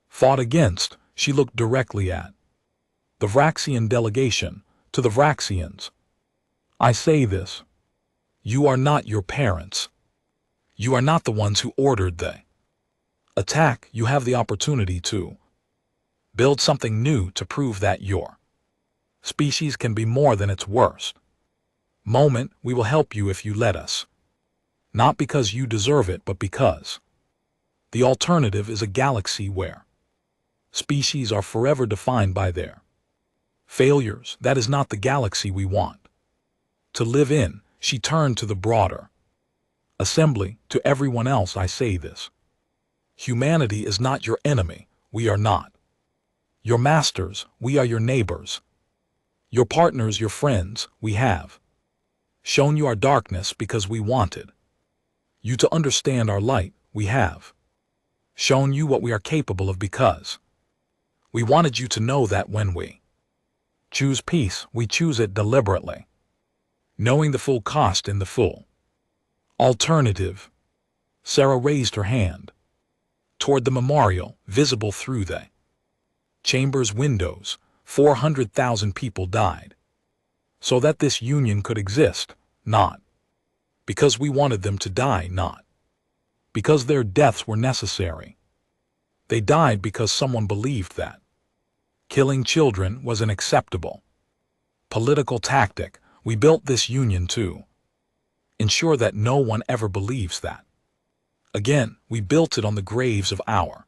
fought against. She looked directly at the Vraxian delegation. To the Vraxians, I say this: you are not your parents. You are not the ones who ordered the attack. You have the opportunity to build something new, to prove that your species can be more than its worst moment. We will help you if you let us. Not because you deserve it, but because the alternative is a galaxy where species are forever defined by their failures. That is not the galaxy we want to live in. She turned to the broader assembly. To everyone else I say this: humanity is not your enemy. We are not your masters. We are your neighbors, your partners, your friends. We have shown you our darkness because we wanted you to understand our light. We have shown you what we are capable of because we wanted you to know that when we choose peace, we choose it deliberately, knowing the full cost and the full alternative. Sarah raised her hand toward the memorial, visible through the Chamber's windows, 400,000 people died. So that this union could exist, not because we wanted them to die, not because their deaths were necessary. They died because someone believed that killing children was an acceptable political tactic. We built this union to ensure that no one ever believes that. Again, we built it on the graves of our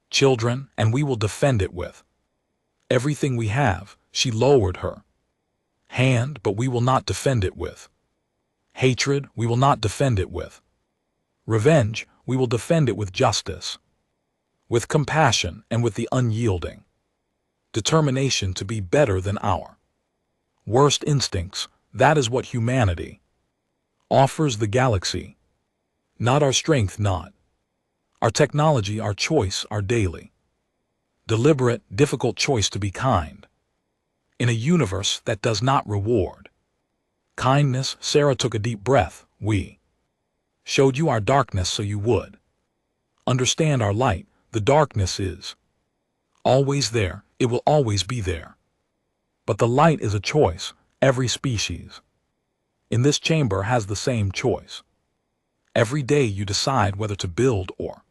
children, and we will defend it with everything we have. She lowered her hand, but we will not defend it with hatred. We will not defend it with revenge. We will defend it with justice, with compassion, and with the unyielding determination to be better than our worst instincts. That is what humanity offers the galaxy. Not our strength, not our technology, our choice, our daily, deliberate, difficult choice to be kind. In a universe that does not reward kindness, Sarah took a deep breath. We showed you our darkness so you would understand our light. The darkness is always there. It will always be there. But the light is a choice. Every species in this chamber has the same choice. Every day you decide whether to build or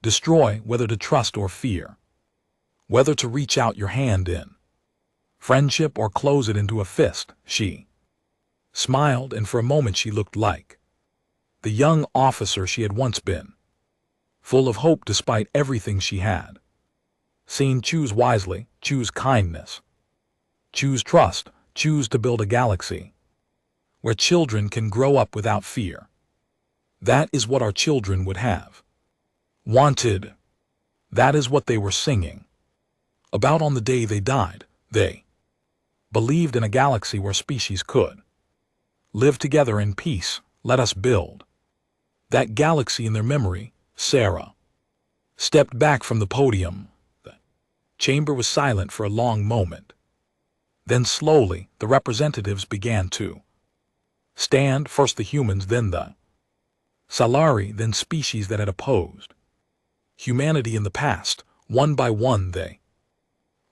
destroy, whether to trust or fear, whether to reach out your hand in friendship or close it into a fist. She smiled, and for a moment she looked like the young officer she had once been, full of hope despite everything she had seen. Choose wisely, choose kindness, choose trust, choose to build a galaxy where children can grow up without fear. That is what our children would have wanted. That is what they were singing about on the day they died. They believed in a galaxy where species could live together in peace. Let us build that galaxy in their memory. Sarah stepped back from the podium. The chamber was silent for a long moment. Then slowly the representatives began to stand, first the humans, then the Salari, then species that had opposed humanity in the past. One by one they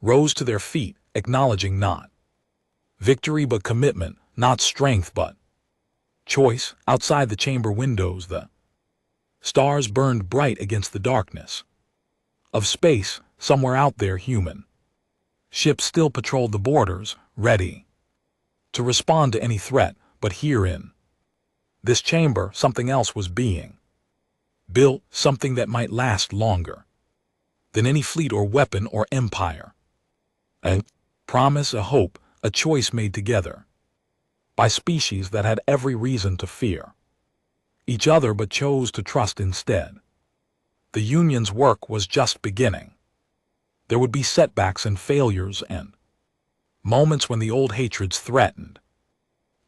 rose to their feet, acknowledging not victory but commitment, not strength but choice. Outside the chamber windows the stars burned bright against the darkness of space. Somewhere out there human ships still patrolled the borders, ready to respond to any threat. But here in this chamber something else was being built, something that might last longer than any fleet or weapon or empire. A promise, a hope, a choice made together by species that had every reason to fear each other but chose to trust instead. The union's work was just beginning. There would be setbacks and failures and moments when the old hatreds threatened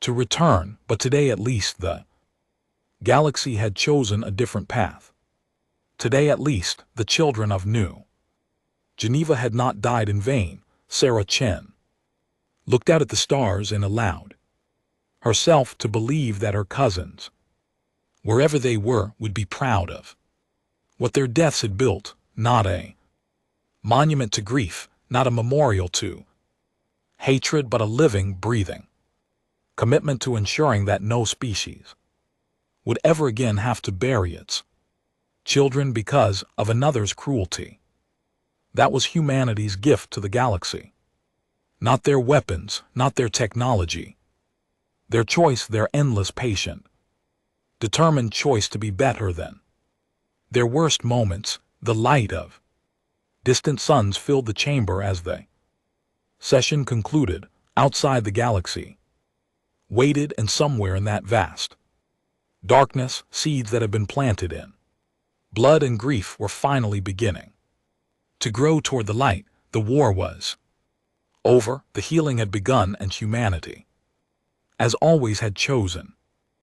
to return, but today at least the galaxy had chosen a different path. Today at least the children of New Geneva had not died in vain. Sarah Chen looked out at the stars and allowed herself to believe that her cousins, wherever they were, would be proud of what their deaths had built. Not a monument to grief, not a memorial to hatred, but a living, breathing commitment to ensuring that no species would ever again have to bury its children because of another's cruelty. That was humanity's gift to the galaxy. Not their weapons, not their technology. Their choice, their endless, patient, determined choice to be better than their worst moments. The light of distant suns filled the chamber as the session concluded. Outside the galaxy waited, and somewhere in that vast darkness, seeds that had been planted in blood and grief were finally beginning to grow toward the light. The war was over, the healing had begun, and humanity, as always, had chosen